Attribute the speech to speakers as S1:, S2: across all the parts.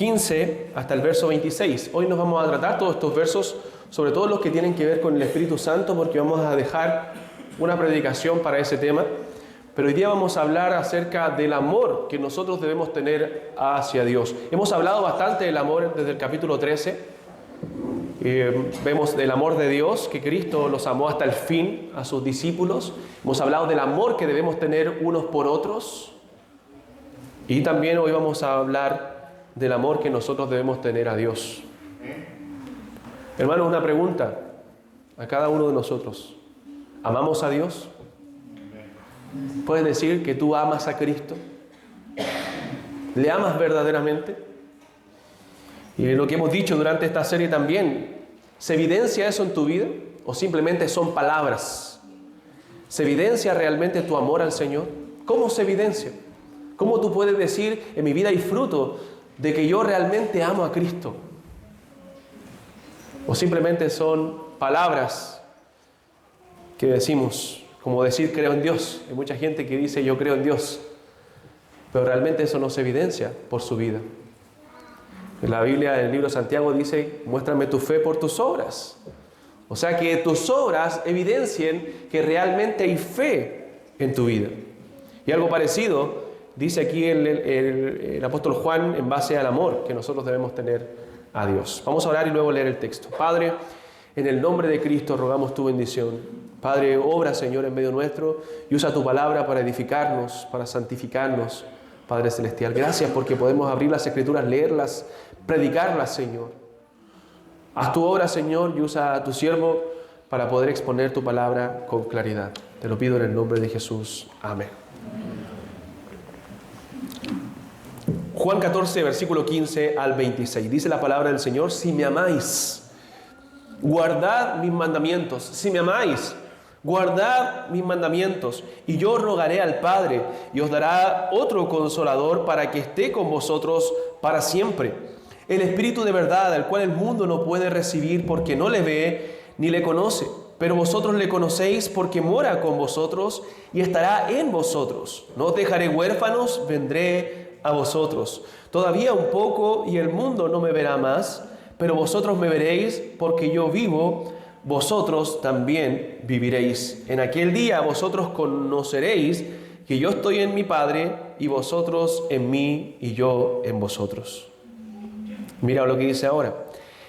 S1: 15 hasta el verso 26. Hoy nos vamos a tratar todos estos versos, sobre todo los que tienen que ver con el Espíritu Santo, porque vamos a dejar una predicación para ese tema. Pero hoy día vamos a hablar acerca del amor que nosotros debemos tener hacia Dios. Hemos hablado bastante del amor desde el capítulo 13. Vemos del amor de Dios, que Cristo los amó hasta el fin a sus discípulos. Hemos hablado del amor que debemos tener unos por otros. Y también hoy vamos a hablar del amor que nosotros debemos tener a Dios. Hermanos, una pregunta a cada uno de nosotros. ¿Amamos a Dios? ¿Puedes decir que tú amas a Cristo? ¿Le amas verdaderamente? Y lo que hemos dicho durante esta serie también, ¿se evidencia eso en tu vida? ¿O simplemente son palabras? ¿Se evidencia realmente tu amor al Señor? ¿Cómo se evidencia? ¿Cómo tú puedes decir, en mi vida hay fruto de que yo realmente amo a Cristo? ¿O simplemente son palabras que decimos, como decir creo en Dios? Hay mucha gente que dice yo creo en Dios, pero realmente eso no se evidencia por su vida. En la Biblia, en el libro de Santiago dice, muéstrame tu fe por tus obras. O sea, que tus obras evidencien que realmente hay fe en tu vida. Y algo parecido dice aquí el apóstol Juan en base al amor que nosotros debemos tener a Dios. Vamos a orar y luego leer el texto. Padre, en el nombre de Cristo rogamos tu bendición. Padre, obra, Señor, en medio nuestro y usa tu palabra para edificarnos, para santificarnos. Padre Celestial, gracias porque podemos abrir las Escrituras, leerlas, predicarlas, Señor. Haz tu obra, Señor, y usa a tu siervo para poder exponer tu palabra con claridad. Te lo pido en el nombre de Jesús. Amén. Juan 14, versículo 15 al 26. Dice la palabra del Señor, si me amáis, guardad mis mandamientos. Si me amáis, guardad mis mandamientos, y yo rogaré al Padre, y os dará otro consolador para que esté con vosotros para siempre. El Espíritu de verdad, al cual el mundo no puede recibir porque no le ve ni le conoce. Pero vosotros le conocéis porque mora con vosotros y estará en vosotros. No os dejaré huérfanos, vendré a vosotros. Todavía un poco y el mundo no me verá más, pero vosotros me veréis porque yo vivo. Vosotros también viviréis. En aquel día vosotros conoceréis que yo estoy en mi Padre y vosotros en mí y yo en vosotros. Mira lo que dice ahora.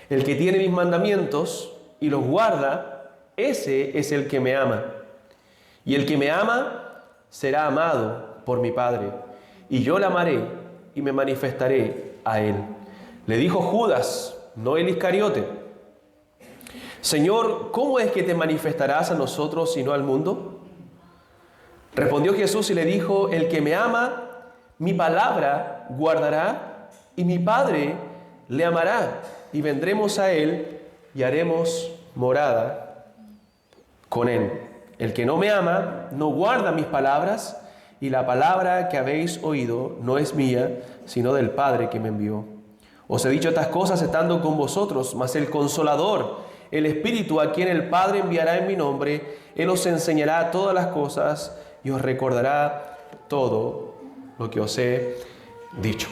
S1: El que tiene mis mandamientos y los guarda, ese es el que me ama. Y el que me ama será amado por mi Padre. Y yo le amaré y me manifestaré a él. Le dijo Judas, no el Iscariote: Señor, ¿cómo es que te manifestarás a nosotros y no al mundo? Respondió Jesús y le dijo, el que me ama, mi palabra guardará, y mi Padre le amará, y vendremos a él y haremos morada con él. El que no me ama, no guarda mis palabras, y la palabra que habéis oído no es mía, sino del Padre que me envió. Os he dicho estas cosas estando con vosotros, mas el Consolador, el Espíritu a quien el Padre enviará en mi nombre, Él os enseñará todas las cosas y os recordará todo lo que os he dicho.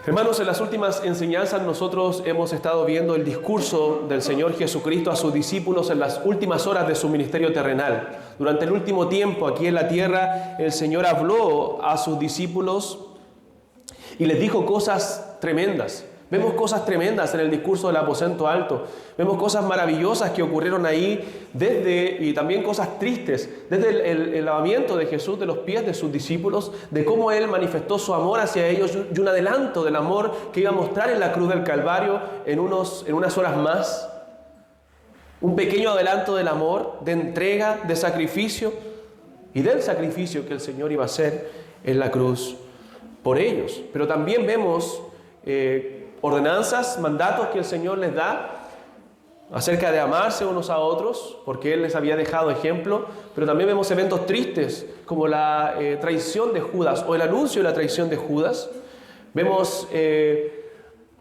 S1: Hermanos, en las últimas enseñanzas nosotros hemos estado viendo el discurso del Señor Jesucristo a sus discípulos en las últimas horas de su ministerio terrenal. Durante el último tiempo aquí en la tierra, el Señor habló a sus discípulos y les dijo cosas tremendas. Vemos cosas tremendas en el discurso del aposento alto. Vemos cosas maravillosas que ocurrieron ahí y también cosas tristes, desde el lavamiento de Jesús de los pies de sus discípulos, de cómo Él manifestó su amor hacia ellos y un adelanto del amor que iba a mostrar en la cruz del Calvario en unas horas más. Un pequeño adelanto del amor, de entrega, de sacrificio y del sacrificio que el Señor iba a hacer en la cruz por ellos. Pero también vemos ordenanzas, mandatos que el Señor les da acerca de amarse unos a otros, porque Él les había dejado ejemplo, pero también vemos eventos tristes como la traición de Judas o el anuncio de la traición de Judas. Vemos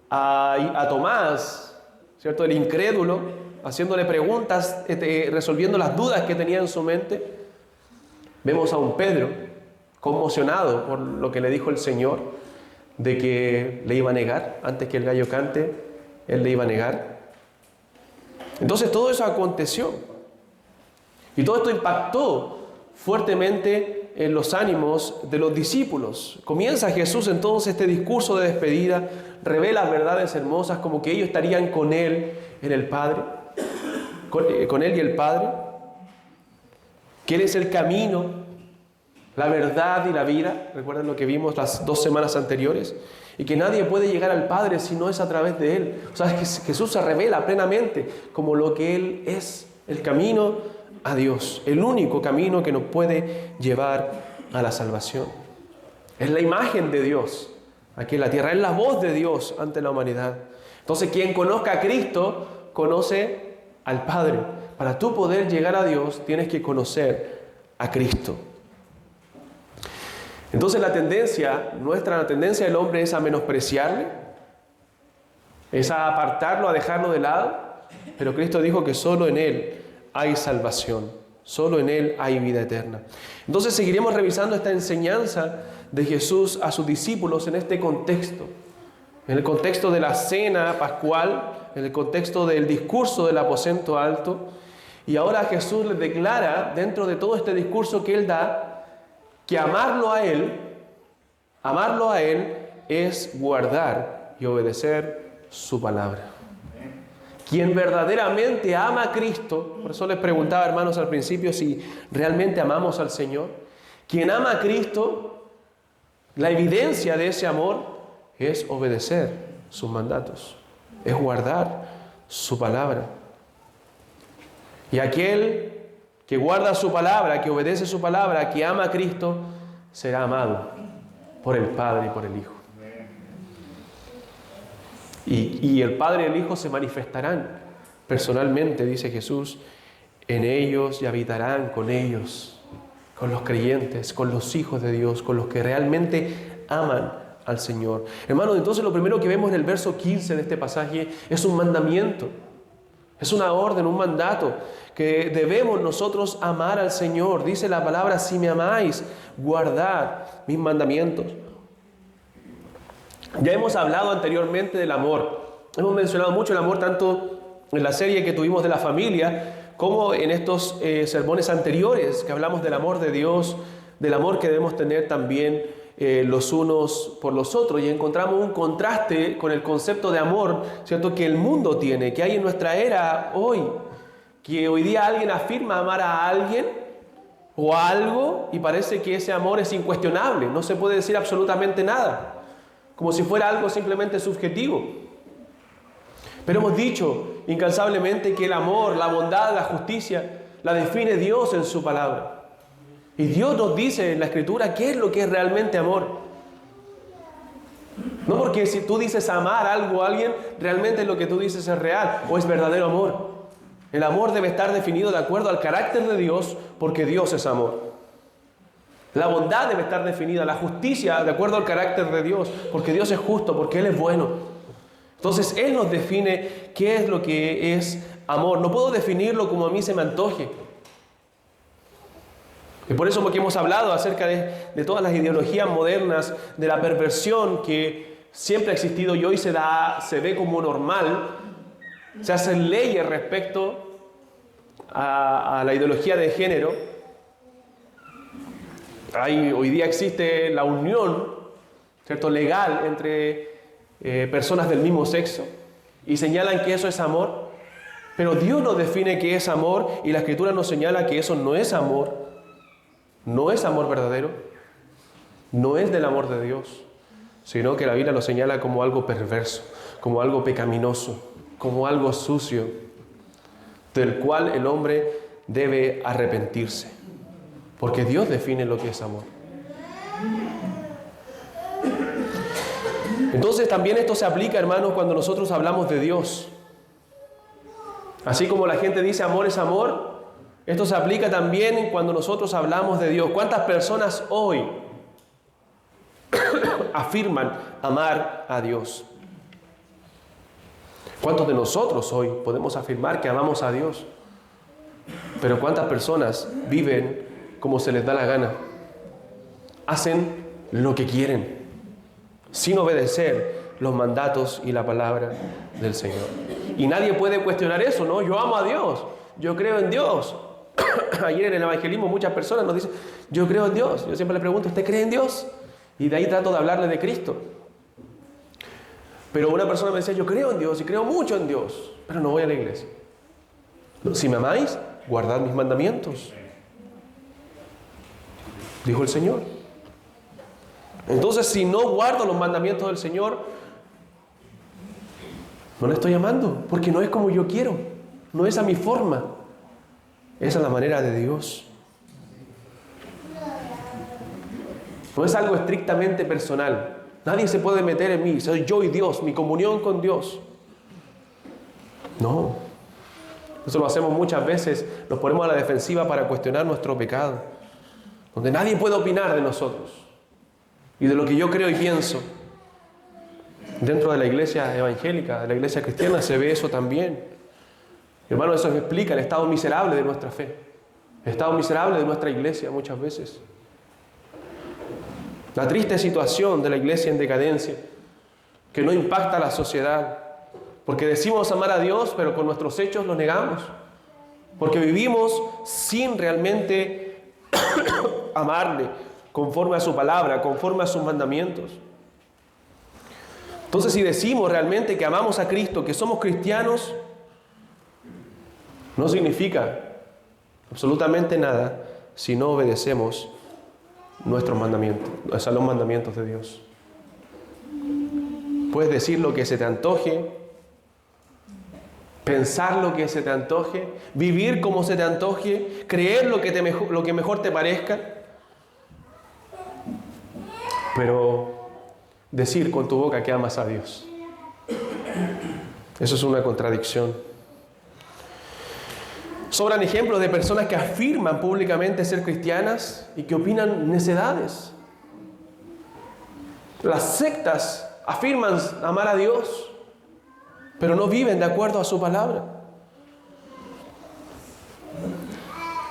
S1: a Tomás, ¿cierto?, el incrédulo, haciéndole preguntas, resolviendo las dudas que tenía en su mente. Vemos a un Pedro conmocionado por lo que le dijo el Señor. de que le iba a negar, antes que el gallo cante, él le iba a negar. Entonces todo eso aconteció. Y todo esto impactó fuertemente en los ánimos de los discípulos. Comienza Jesús entonces este discurso de despedida, revela verdades hermosas como que ellos estarían con Él en el Padre, con Él y el Padre, que Él es el camino, la verdad y la vida. Recuerden lo que vimos las 2 semanas anteriores. Y que nadie puede llegar al Padre si no es a través de Él. O sea, que Jesús se revela plenamente como lo que Él es, el camino a Dios, el único camino que nos puede llevar a la salvación. Es la imagen de Dios aquí en la tierra, es la voz de Dios ante la humanidad. Entonces, quien conozca a Cristo, conoce al Padre. Para tú poder llegar a Dios, tienes que conocer a Cristo. Entonces la tendencia del hombre es a menospreciarle, es a apartarlo, a dejarlo de lado, pero Cristo dijo que solo en Él hay salvación, solo en Él hay vida eterna. Entonces seguiremos revisando esta enseñanza de Jesús a sus discípulos en este contexto, en el contexto de la cena pascual, en el contexto del discurso del aposento alto, y ahora Jesús les declara dentro de todo este discurso que Él da, que amarlo a Él es guardar y obedecer su palabra. Quien verdaderamente ama a Cristo, por eso les preguntaba, hermanos, al principio si realmente amamos al Señor. Quien ama a Cristo, la evidencia de ese amor es obedecer sus mandatos, es guardar su palabra. Y aquel que guarda su palabra, que obedece su palabra, que ama a Cristo, será amado por el Padre y por el Hijo. Y el Padre y el Hijo se manifestarán personalmente, dice Jesús, en ellos y habitarán con ellos, con los creyentes, con los hijos de Dios, con los que realmente aman al Señor. Hermanos, entonces lo primero que vemos en el verso 15 de este pasaje es un mandamiento. Es una orden, un mandato, que debemos nosotros amar al Señor. Dice la palabra, si me amáis, guardad mis mandamientos. Ya hemos hablado anteriormente del amor. Hemos mencionado mucho el amor tanto en la serie que tuvimos de la familia, como en estos sermones anteriores que hablamos del amor de Dios, del amor que debemos tener también los unos por los otros, y encontramos un contraste con el concepto de amor, ¿cierto?, que el mundo tiene, que hay en nuestra era hoy, que hoy día alguien afirma amar a alguien o a algo y parece que ese amor es incuestionable, no se puede decir absolutamente nada, como si fuera algo simplemente subjetivo. Pero hemos dicho incansablemente que el amor, la bondad, la justicia la define Dios en su palabra. Y Dios nos dice en la Escritura qué es lo que es realmente amor. No porque si tú dices amar algo a alguien, realmente lo que tú dices es real o es verdadero amor. El amor debe estar definido de acuerdo al carácter de Dios, porque Dios es amor. La bondad debe estar definida, la justicia de acuerdo al carácter de Dios, porque Dios es justo, porque Él es bueno. Entonces Él nos define qué es lo que es amor. No puedo definirlo como a mí se me antoje. Y por eso que hemos hablado acerca de todas las ideologías modernas, de la perversión que siempre ha existido y hoy se ve como normal. Se hacen leyes respecto a la ideología de género. Hoy día existe la unión, ¿cierto?, legal entre personas del mismo sexo y señalan que eso es amor. Pero Dios nos define qué es amor y la Escritura nos señala que eso no es amor. No es amor verdadero, no es del amor de Dios, sino que la Biblia lo señala como algo perverso, como algo pecaminoso, como algo sucio, del cual el hombre debe arrepentirse, porque Dios define lo que es amor. Entonces también esto se aplica, hermanos, cuando nosotros hablamos de Dios. Así como la gente dice amor es amor, esto se aplica también cuando nosotros hablamos de Dios. ¿Cuántas personas hoy afirman amar a Dios? ¿Cuántos de nosotros hoy podemos afirmar que amamos a Dios? Pero ¿cuántas personas viven como se les da la gana? Hacen lo que quieren. sin obedecer los mandatos y la palabra del Señor. Y nadie puede cuestionar eso, ¿no? Yo amo a Dios, yo creo en Dios. Ayer en el evangelismo muchas personas nos dicen, yo creo en Dios. Yo siempre les pregunto, ¿usted cree en Dios? Y de ahí trato de hablarle de Cristo. Pero una persona me decía, yo creo en Dios y creo mucho en Dios, pero no voy a la iglesia. Si me amáis, guardad mis mandamientos, dijo el Señor. Entonces, si no guardo los mandamientos del Señor, no le estoy amando, porque no es como yo quiero, no es a mi forma, esa es la manera de Dios. No es algo estrictamente personal. Nadie se puede meter en mí, soy yo y Dios, mi comunión con Dios. No. Eso lo hacemos muchas veces, nos ponemos a la defensiva para cuestionar nuestro pecado, donde nadie puede opinar de nosotros y de lo que yo creo y pienso. Dentro de la iglesia evangélica, de la iglesia cristiana, se ve eso también. Hermano, eso explica el estado miserable de nuestra fe, el estado miserable de nuestra iglesia muchas veces. La triste situación de la iglesia en decadencia, que no impacta a la sociedad, porque decimos amar a Dios, pero con nuestros hechos lo negamos, porque vivimos sin realmente amarle, conforme a su palabra, conforme a sus mandamientos. Entonces, si decimos realmente que amamos a Cristo, que somos cristianos, no significa absolutamente nada si no obedecemos nuestros mandamientos, o sea, los mandamientos de Dios. Puedes decir lo que se te antoje, pensar lo que se te antoje, vivir como se te antoje, creer lo que mejor te parezca, pero decir con tu boca que amas a Dios, eso es una contradicción. Sobran ejemplos de personas que afirman públicamente ser cristianas y que opinan necedades. Las sectas afirman amar a Dios, pero no viven de acuerdo a su palabra.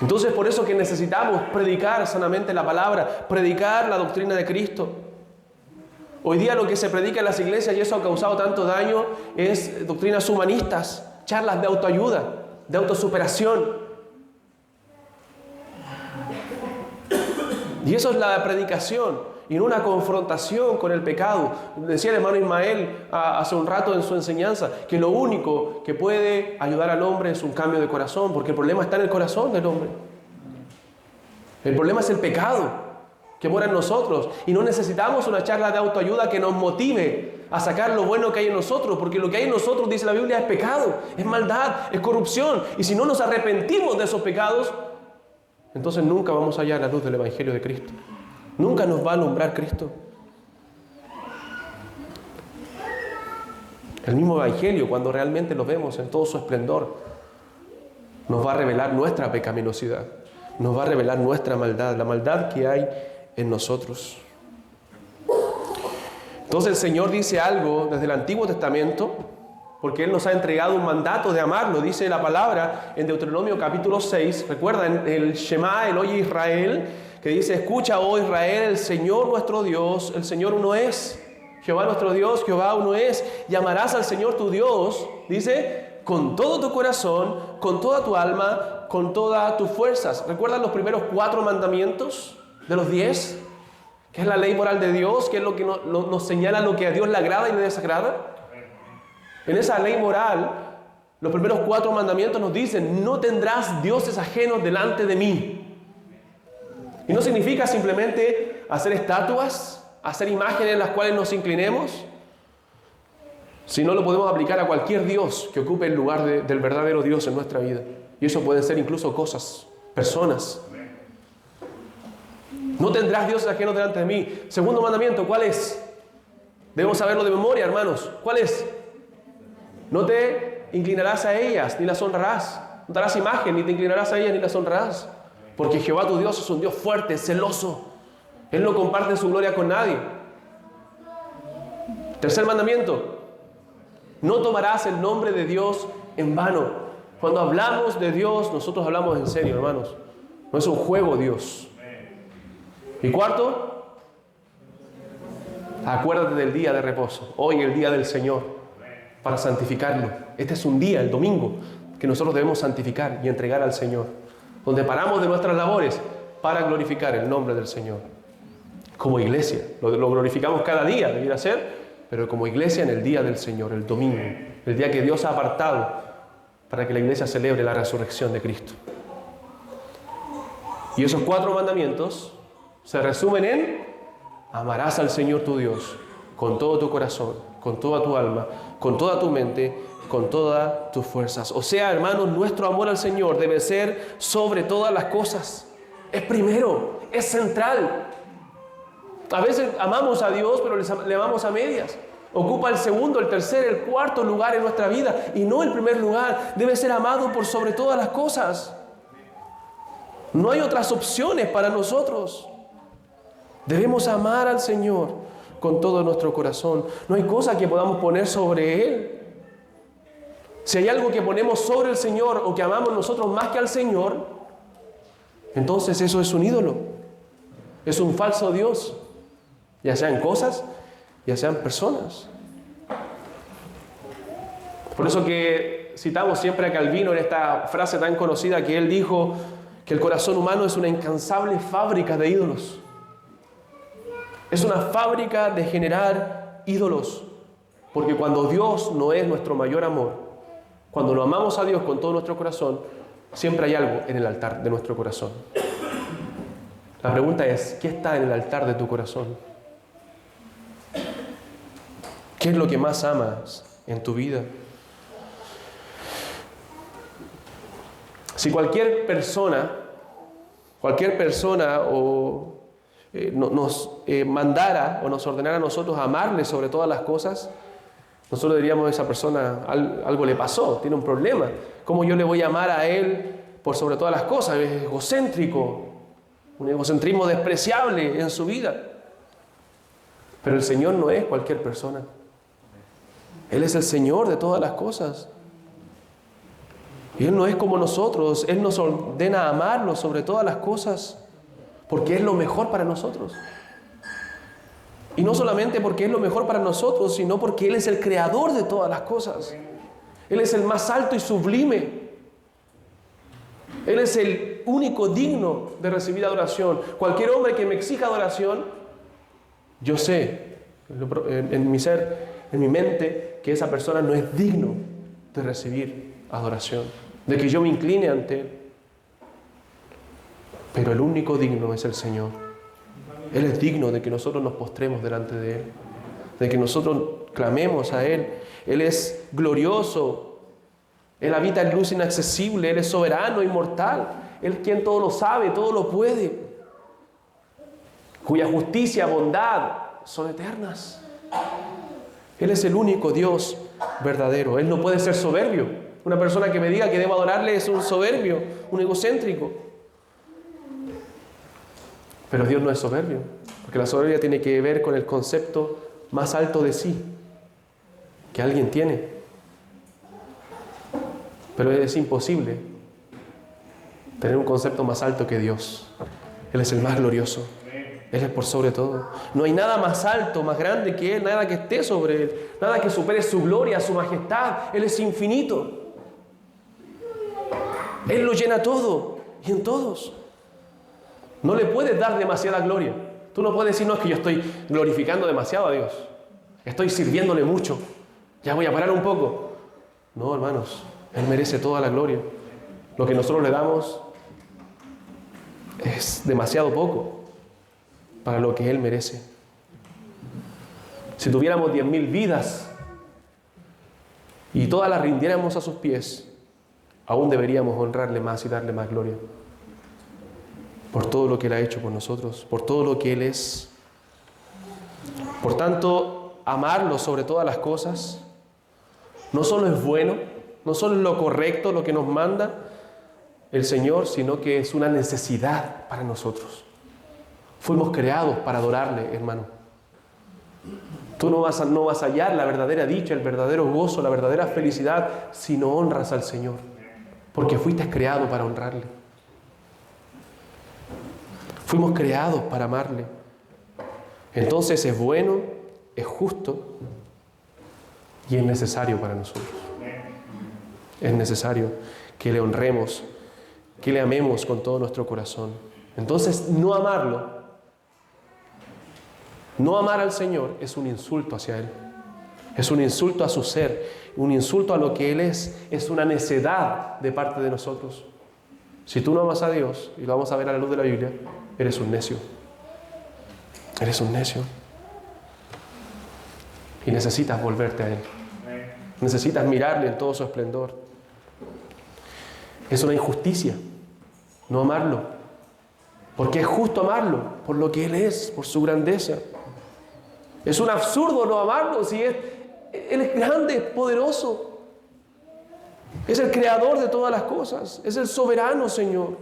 S1: Entonces, por eso que necesitamos predicar sanamente la palabra, predicar la doctrina de Cristo. Hoy día lo que se predica en las iglesias, y eso ha causado tanto daño, es doctrinas humanistas, charlas de autoayuda, de autosuperación. Y eso es la predicación, y no una confrontación con el pecado. Decía el hermano Ismael hace un rato en su enseñanza, que lo único que puede ayudar al hombre es un cambio de corazón, porque el problema está en el corazón del hombre. El problema es el pecado que mora en nosotros, y no necesitamos una charla de autoayuda que nos motive a sacar lo bueno que hay en nosotros, porque lo que hay en nosotros, dice la Biblia, es pecado, es maldad, es corrupción, y si no nos arrepentimos de esos pecados, entonces nunca vamos a hallar la luz del Evangelio de Cristo, nunca nos va a alumbrar Cristo. El mismo Evangelio, cuando realmente lo vemos en todo su esplendor, nos va a revelar nuestra pecaminosidad, nos va a revelar nuestra maldad, la maldad que hay en nosotros. Entonces el Señor dice algo desde el Antiguo Testamento, porque Él nos ha entregado un mandato de amarlo. Dice la palabra en Deuteronomio capítulo 6, recuerdan el Shema, el Oye Israel, que dice: escucha, oh Israel, el Señor nuestro Dios, el Señor uno es. Jehová nuestro Dios, Jehová uno es. Y amarás al Señor tu Dios, dice, con todo tu corazón, con toda tu alma, con todas tus fuerzas. ¿Recuerdan los primeros 4 mandamientos de los 10? Que es la ley moral de Dios, que es lo que nos señala lo que a Dios le agrada y le desagrada. En esa ley moral, los primeros 4 mandamientos nos dicen: no tendrás dioses ajenos delante de mí. Y no significa simplemente hacer estatuas, hacer imágenes en las cuales nos inclinemos, sino lo podemos aplicar a cualquier Dios que ocupe el lugar del verdadero Dios en nuestra vida. Y eso pueden ser incluso cosas, personas. No tendrás dioses ajenos delante de mí. Segundo mandamiento, ¿cuál es? Debemos saberlo de memoria, hermanos. ¿Cuál es? No te inclinarás a ellas, ni las honrarás. No te harás imagen, ni te inclinarás a ellas, ni las honrarás. Porque Jehová tu Dios es un Dios fuerte, celoso. Él no comparte su gloria con nadie. Tercer mandamiento: no tomarás el nombre de Dios en vano. Cuando hablamos de Dios, nosotros hablamos en serio, hermanos. No es un juego Dios. Y cuarto, Acuérdate del día de reposo, hoy el día del Señor, para santificarlo. Este es un día, el domingo, que nosotros debemos santificar y entregar al Señor, donde paramos de nuestras labores para glorificar el nombre del Señor. Como iglesia, lo glorificamos cada día, debiera ser, pero como iglesia en el día del Señor, el domingo, el día que Dios ha apartado para que la iglesia celebre la resurrección de Cristo. Y esos 4 mandamientos se resumen en: amarás al Señor tu Dios con todo tu corazón, con toda tu alma, con toda tu mente, con todas tus fuerzas. O sea, hermanos, nuestro amor al Señor debe ser sobre todas las cosas. Es primero, es central. A veces amamos a Dios, pero le amamos a medias. Ocupa el segundo, el tercer, el cuarto lugar en nuestra vida y no el primer lugar. Debe ser amado por sobre todas las cosas. No hay otras opciones para nosotros. Debemos amar al Señor con todo nuestro corazón. No hay cosa que podamos poner sobre Él. Si hay algo que ponemos sobre el Señor o que amamos nosotros más que al Señor, entonces eso es un ídolo. Es un falso Dios. Ya sean cosas, ya sean personas. Por eso que citamos siempre a Calvino en esta frase tan conocida que él dijo que el corazón humano es una incansable fábrica de ídolos. Es una fábrica de generar ídolos. Porque cuando Dios no es nuestro mayor amor, cuando lo amamos a Dios con todo nuestro corazón, siempre hay algo en el altar de nuestro corazón. La pregunta es, ¿qué está en el altar de tu corazón? ¿Qué es lo que más amas en tu vida? Si cualquier persona nos mandara o nos ordenara a nosotros amarle sobre todas las cosas, nosotros diríamos: a esa persona algo le pasó, tiene un problema. ¿Cómo yo le voy a amar a él por sobre todas las cosas? Es egocéntrico, un egocentrismo despreciable en su vida. Pero el Señor no es cualquier persona. Él es el Señor de todas las cosas. Y Él no es como nosotros. Él nos ordena amarlo sobre todas las cosas porque es lo mejor para nosotros. Y no solamente porque es lo mejor para nosotros, sino porque Él es el creador de todas las cosas. Él es el más alto y sublime. Él es el único digno de recibir adoración. Cualquier hombre que me exija adoración, yo sé en mi ser, en mi mente, que esa persona no es digno de recibir adoración, de que yo me incline ante Él. Pero el único digno es el Señor. Él es digno de que nosotros nos postremos delante de Él, de que nosotros clamemos a Él. Él es glorioso. Él habita en luz inaccesible. Él es soberano, inmortal. Él es quien todo lo sabe, todo lo puede, cuya justicia, bondad son eternas. Él es el único Dios verdadero. Él no puede ser soberbio. Una persona que me diga que debo adorarle es un soberbio, un egocéntrico. Pero Dios no es soberbio, porque la soberbia tiene que ver con el concepto más alto de sí que alguien tiene. Pero es imposible tener un concepto más alto que Dios. Él es el más glorioso. Él es por sobre todo. No hay nada más alto, más grande que Él, nada que esté sobre Él, nada que supere su gloria, su majestad. Él es infinito. Él lo llena todo y en todos. No le puedes dar demasiada gloria. Tú no puedes decir: no, es que yo estoy glorificando demasiado a Dios, estoy sirviéndole mucho, ya voy a parar un poco. No, hermanos, Él merece toda la gloria. Lo que nosotros le damos es demasiado poco para lo que Él merece. Si tuviéramos 10.000 vidas y todas las rindiéramos a sus pies, aún deberíamos honrarle más y darle más gloria por todo lo que Él ha hecho por nosotros, por todo lo que Él es. Por tanto, amarlo sobre todas las cosas no solo es bueno, no solo es lo correcto, lo que nos manda el Señor, sino que es una necesidad para nosotros. Fuimos creados para adorarle, hermano. Tú no vas a hallar la verdadera dicha, el verdadero gozo, la verdadera felicidad si no honras al Señor, porque fuiste creado para honrarle. Fuimos creados para amarle. Entonces es bueno, es justo y es necesario para nosotros. Es necesario que le honremos, que le amemos con todo nuestro corazón. Entonces, no amarlo, no amar al Señor es un insulto hacia Él. Es un insulto a su ser, un insulto a lo que Él es una necedad de parte de nosotros. Si tú no amas a Dios, y lo vamos a ver a la luz de la Biblia, eres un necio. Eres un necio. Y necesitas volverte a Él. Necesitas mirarle en todo su esplendor. Es una injusticia no amarlo. Porque es justo amarlo por lo que Él es, por su grandeza. Es un absurdo no amarlo si Él es grande, poderoso. Es el creador de todas las cosas. Es el soberano Señor.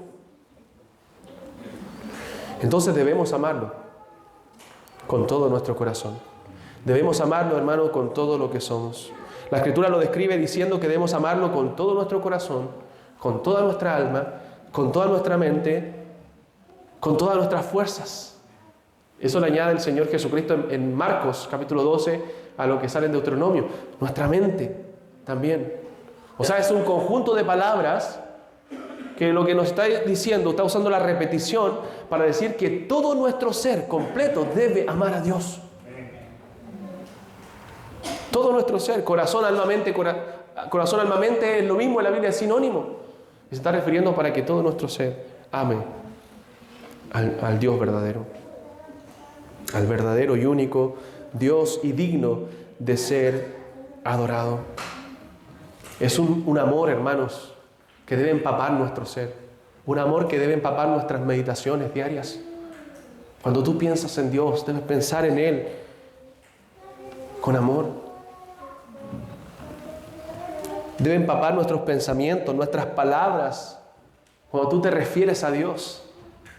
S1: Entonces debemos amarlo con todo nuestro corazón. Debemos amarlo, hermano, con todo lo que somos. La Escritura lo describe diciendo que debemos amarlo con todo nuestro corazón, con toda nuestra alma, con toda nuestra mente, con todas nuestras fuerzas. Eso le añade el Señor Jesucristo en Marcos capítulo 12 a lo que sale en Deuteronomio. Nuestra mente también. O sea, es un conjunto de palabras que lo que nos está diciendo, está usando la repetición para decir que todo nuestro ser completo debe amar a Dios. Todo nuestro ser, corazón, alma, mente, es lo mismo en la Biblia, es sinónimo. Y se está refiriendo para que todo nuestro ser ame al Dios verdadero. Al verdadero y único Dios y digno de ser adorado. Es un amor, hermanos, que debe empapar nuestro ser. Un amor que debe empapar nuestras meditaciones diarias. Cuando tú piensas en Dios, debes pensar en Él con amor. Debe empapar nuestros pensamientos, nuestras palabras. Cuando tú te refieres a Dios,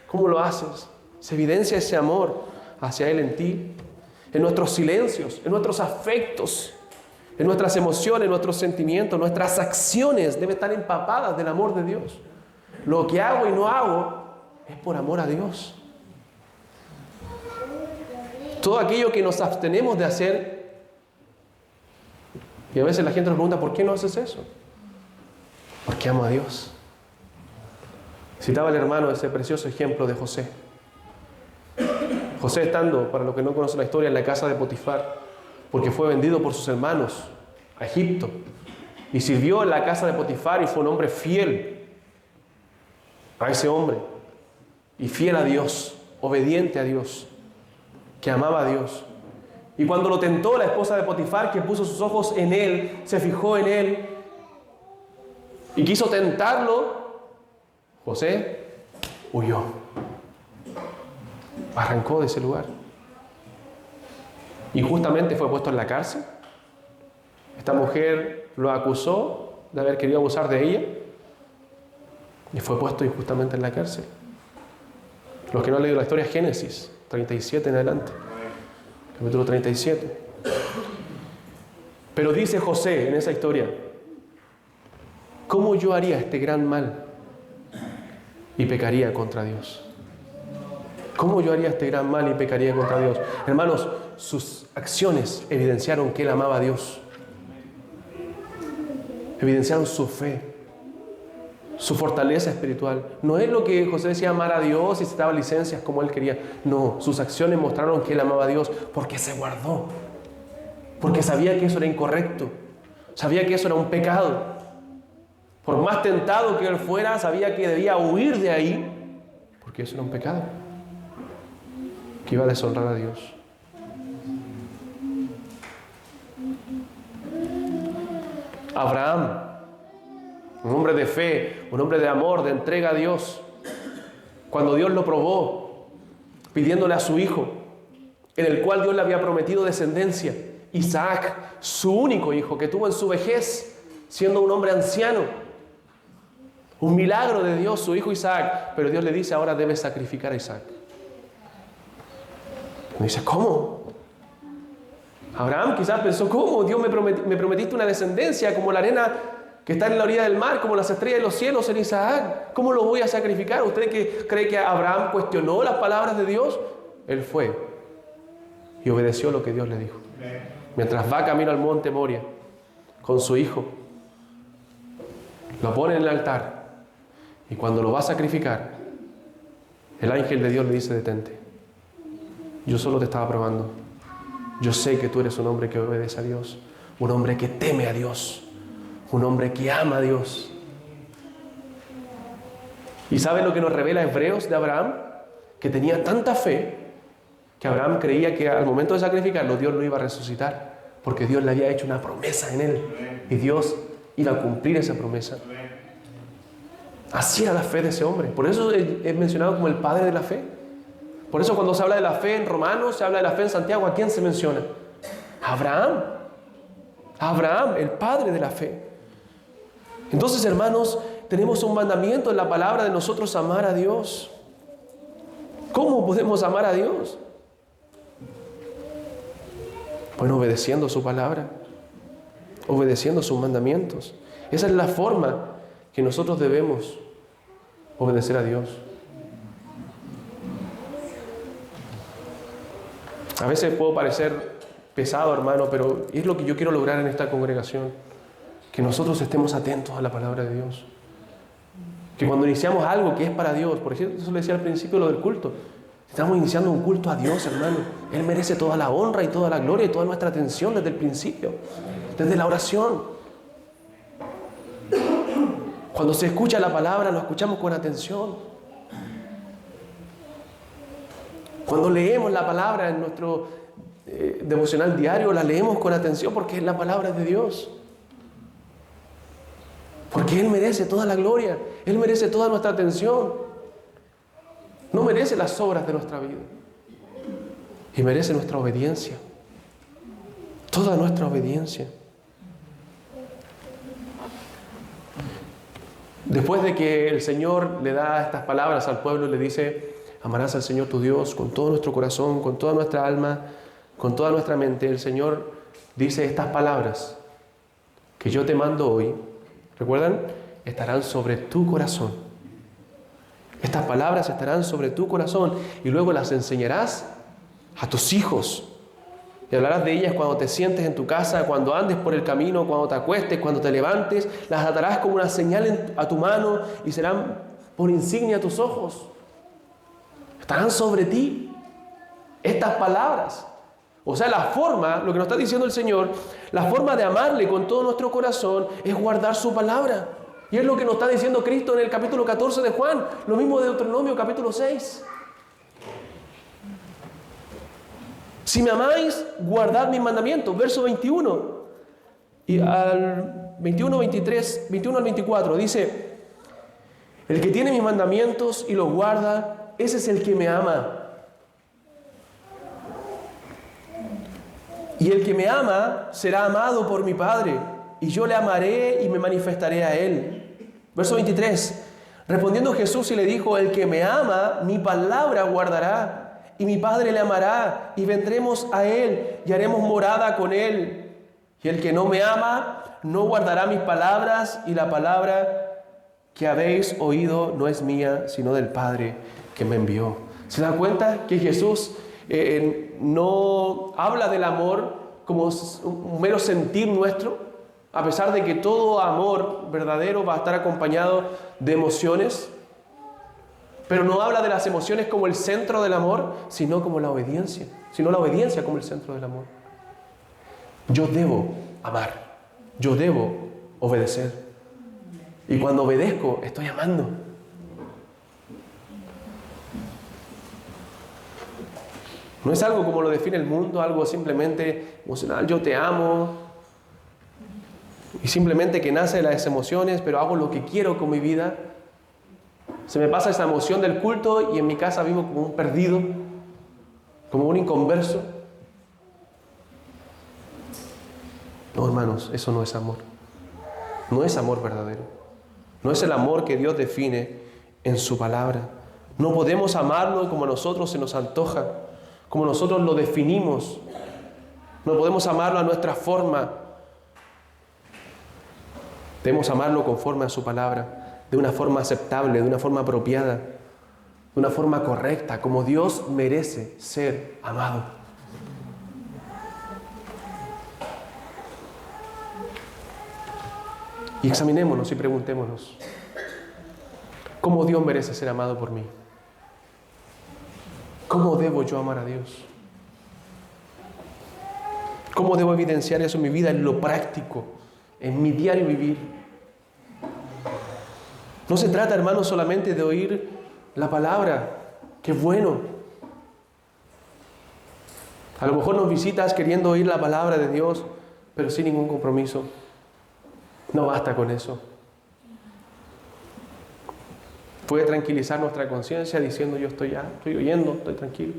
S1: ¿cómo lo haces? Se evidencia ese amor hacia Él en ti, en nuestros silencios, en nuestros afectos, en nuestras emociones, nuestros sentimientos, nuestras acciones deben estar empapadas del amor de Dios. Lo que hago y no hago es por amor a Dios. Todo aquello que nos abstenemos de hacer. Y a veces la gente nos pregunta, ¿por qué no haces eso? Porque amo a Dios. Citaba el hermano ese precioso ejemplo de José. José estando, para los que no conocen la historia, en la casa de Potifar, porque fue vendido por sus hermanos a Egipto. Y sirvió en la casa de Potifar y fue un hombre fiel a ese hombre. Y fiel a Dios, obediente a Dios, que amaba a Dios. Y cuando lo tentó la esposa de Potifar, que puso sus ojos en él, se fijó en él y quiso tentarlo, José huyó. Arrancó de ese lugar. Injustamente fue puesto en la cárcel. Esta mujer lo acusó de haber querido abusar de ella y fue puesto injustamente en la cárcel. Los que no han leído la historia, Génesis 37 en adelante. Capítulo 37. Pero dice José en esa historia, ¿cómo yo haría este gran mal y pecaría contra Dios? ¿Cómo yo haría este gran mal y pecaría contra Dios? Hermanos, sus acciones evidenciaron que él amaba a Dios. Evidenciaron su fe, su fortaleza espiritual. No es lo que José decía, amar a Dios y se daba licencias como él quería. No, sus acciones mostraron que él amaba a Dios porque se guardó. Porque sabía que eso era incorrecto. Sabía que eso era un pecado. Por más tentado que él fuera, sabía que debía huir de ahí porque eso era un pecado que iba a deshonrar a Dios. Abraham, un hombre de fe, un hombre de amor, de entrega a Dios. Cuando Dios lo probó, pidiéndole a su hijo, en el cual Dios le había prometido descendencia, Isaac, su único hijo que tuvo en su vejez, siendo un hombre anciano. Un milagro de Dios, su hijo Isaac. Pero Dios le dice, ahora debes sacrificar a Isaac. Y dice, ¿cómo? Abraham quizás pensó, ¿cómo? Dios me prometiste una descendencia como la arena que está en la orilla del mar, como las estrellas de los cielos en Isaac. ¿Cómo lo voy a sacrificar? ¿Usted cree que Abraham cuestionó las palabras de Dios? Él fue y obedeció lo que Dios le dijo. Mientras va camino al monte Moria con su hijo, lo pone en el altar y cuando lo va a sacrificar, el ángel de Dios le dice: detente, yo solo te estaba probando. Yo sé que tú eres un hombre que obedece a Dios, un hombre que teme a Dios, un hombre que ama a Dios. ¿Y sabe lo que nos revela Hebreos de Abraham? Que tenía tanta fe que Abraham creía que al momento de sacrificarlo Dios lo iba a resucitar, porque Dios le había hecho una promesa en él y Dios iba a cumplir esa promesa. Así era la fe de ese hombre. Por eso es mencionado como el padre de la fe. Por eso cuando se habla de la fe en Romanos, se habla de la fe en Santiago, ¿a quién se menciona? A Abraham. A Abraham, el padre de la fe. Entonces, hermanos, tenemos un mandamiento en la palabra de nosotros amar a Dios. ¿Cómo podemos amar a Dios? Bueno, obedeciendo su palabra, obedeciendo sus mandamientos. Esa es la forma que nosotros debemos obedecer a Dios. A veces puedo parecer pesado, hermano, pero es lo que yo quiero lograr en esta congregación. Que nosotros estemos atentos a la palabra de Dios. Que cuando iniciamos algo que es para Dios, por ejemplo, eso le decía al principio lo del culto. Estamos iniciando un culto a Dios, hermano. Él merece toda la honra y toda la gloria y toda nuestra atención desde el principio, desde la oración. Cuando se escucha la palabra, lo escuchamos con atención. Cuando leemos la palabra en nuestro devocional diario, la leemos con atención porque es la palabra de Dios. Porque Él merece toda la gloria, Él merece toda nuestra atención. No merece las obras de nuestra vida. Y merece nuestra obediencia. Toda nuestra obediencia. Después de que el Señor le da estas palabras al pueblo, le dice: amarás al Señor tu Dios con todo nuestro corazón, con toda nuestra alma, con toda nuestra mente. El Señor dice estas palabras que yo te mando hoy. ¿Recuerdan? Estarán sobre tu corazón. Estas palabras estarán sobre tu corazón y luego las enseñarás a tus hijos. Y hablarás de ellas cuando te sientes en tu casa, cuando andes por el camino, cuando te acuestes, cuando te levantes. Las atarás como una señal a tu mano y serán por insignia a tus ojos. Estarán sobre ti estas palabras. O sea, la forma, lo que nos está diciendo el Señor, la forma de amarle con todo nuestro corazón es guardar su palabra. Y es lo que nos está diciendo Cristo en el capítulo 14 de Juan, lo mismo de Deuteronomio capítulo 6. Si me amáis, guardad mis mandamientos. Verso 21. Y al 21 al 24 dice: el que tiene mis mandamientos y los guarda, ese es el que me ama. Y el que me ama será amado por mi Padre, y yo le amaré y me manifestaré a él. Verso 23. Respondiendo Jesús y le dijo: el que me ama, mi palabra guardará, y mi Padre le amará, y vendremos a él, y haremos morada con él. Y el que no me ama, no guardará mis palabras, y la palabra que habéis oído no es mía, sino del Padre que me envió. ¿Se dan cuenta que Jesús no habla del amor como un mero sentir nuestro? A pesar de que todo amor verdadero va a estar acompañado de emociones, pero no habla de las emociones como el centro del amor, sino como la obediencia, sino la obediencia como el centro del amor. Yo debo amar, yo debo obedecer, y cuando obedezco estoy amando. No es algo como lo define el mundo, algo simplemente emocional. Yo te amo. Y simplemente que nace de las emociones, pero hago lo que quiero con mi vida. Se me pasa esa emoción del culto y en mi casa vivo como un perdido, como un inconverso. No, hermanos, eso no es amor. No es amor verdadero. No es el amor que Dios define en su palabra. No podemos amarlo como a nosotros se nos antoja, como nosotros lo definimos. No podemos amarlo a nuestra forma. Debemos amarlo conforme a su palabra, de una forma aceptable, de una forma apropiada, de una forma correcta, como Dios merece ser amado. Y examinémonos y preguntémonos, ¿cómo Dios merece ser amado por mí? ¿Cómo debo yo amar a Dios? ¿Cómo debo evidenciar eso en mi vida, en lo práctico, en mi diario vivir? No se trata, hermanos, solamente de oír la palabra, que es bueno. A lo mejor nos visitas queriendo oír la palabra de Dios, pero sin ningún compromiso. No basta con eso. Puede tranquilizar nuestra conciencia diciendo yo estoy oyendo, estoy tranquilo.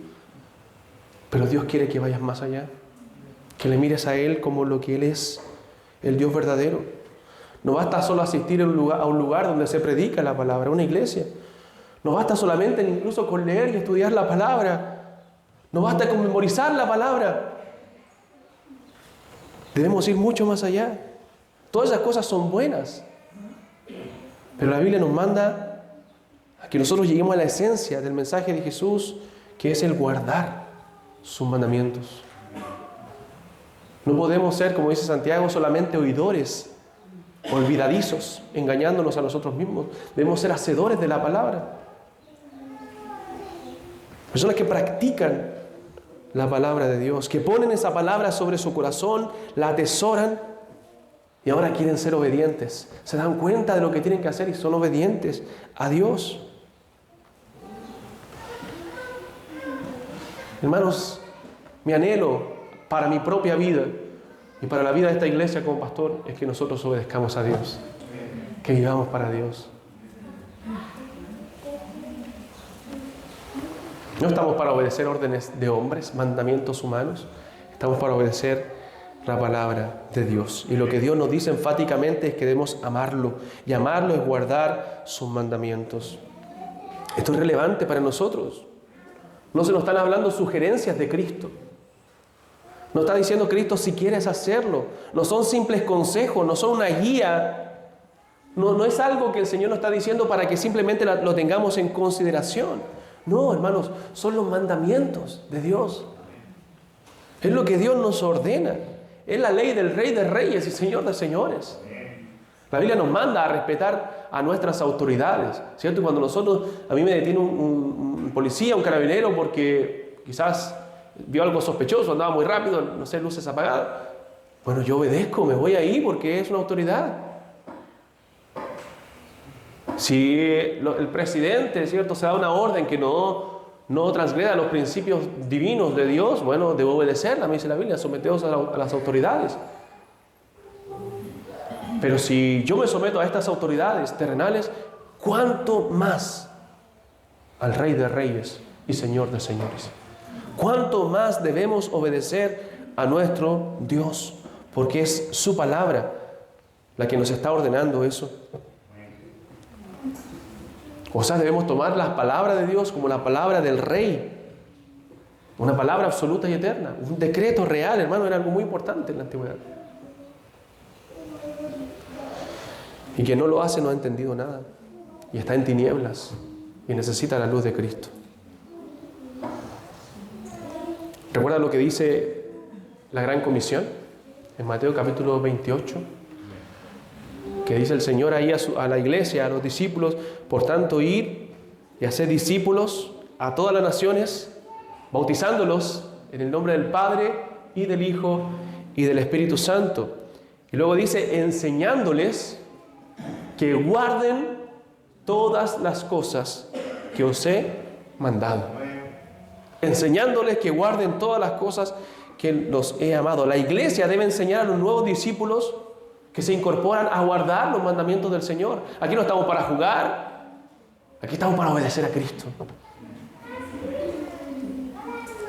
S1: Pero Dios quiere que vayas más allá, que le mires a Él como lo que Él es, el Dios verdadero. No basta solo asistir a un lugar donde se predica la palabra, una iglesia. No basta solamente incluso con leer y estudiar la palabra. No basta con memorizar la palabra. Debemos ir mucho más allá. Todas esas cosas son buenas. Pero la Biblia nos manda a que nosotros lleguemos a la esencia del mensaje de Jesús, que es el guardar sus mandamientos. No podemos ser, como dice Santiago, solamente oidores, olvidadizos, engañándonos a nosotros mismos. Debemos ser hacedores de la palabra. Personas que practican la palabra de Dios, que ponen esa palabra sobre su corazón, la atesoran y ahora quieren ser obedientes. Se dan cuenta de lo que tienen que hacer y son obedientes a Dios. Hermanos, mi anhelo para mi propia vida y para la vida de esta iglesia como pastor es que nosotros obedezcamos a Dios, que vivamos para Dios. No estamos para obedecer órdenes de hombres, mandamientos humanos. Estamos para obedecer la palabra de Dios. Y lo que Dios nos dice enfáticamente es que debemos amarlo. Y amarlo es guardar sus mandamientos. Esto es relevante para nosotros. No se nos están hablando sugerencias de Cristo. No está diciendo Cristo si quieres hacerlo. No son simples consejos, no son una guía. No es algo que el Señor nos está diciendo para que simplemente lo tengamos en consideración. No, hermanos, son los mandamientos de Dios. Es lo que Dios nos ordena. Es la ley del Rey de Reyes y Señor de Señores. La Biblia nos manda a respetar a nuestras autoridades, ¿cierto? Y cuando a mí me detiene un policía, un carabinero, porque quizás vio algo sospechoso, andaba muy rápido, no sé, luces apagadas. Bueno, yo obedezco, me voy ahí porque es una autoridad. Si el presidente, ¿cierto?, se da una orden que no transgreda los principios divinos de Dios, bueno, debo obedecerla, me dice la Biblia, someteos a las autoridades. Pero si yo me someto a estas autoridades terrenales, ¿cuánto más al Rey de Reyes y Señor de Señores? ¿Cuánto más debemos obedecer a nuestro Dios? Porque es su palabra la que nos está ordenando eso. O sea, debemos tomar la palabra de Dios como la palabra del Rey. Una palabra absoluta y eterna. Un decreto real, hermano, era algo muy importante en la antigüedad. Y quien no lo hace no ha entendido nada. Y está en tinieblas. Y necesita la luz de Cristo. ¿Recuerda lo que dice la Gran Comisión? En Mateo capítulo 28. Que dice el Señor ahí a la iglesia, a los discípulos: por tanto, id y haced discípulos a todas las naciones, bautizándolos en el nombre del Padre y del Hijo y del Espíritu Santo. Y luego dice: enseñándoles que guarden todas las cosas que os he mandado. Enseñándoles que guarden todas las cosas que los he amado. La iglesia debe enseñar a los nuevos discípulos que se incorporan a guardar los mandamientos del Señor. Aquí no estamos para jugar, aquí estamos para obedecer a Cristo.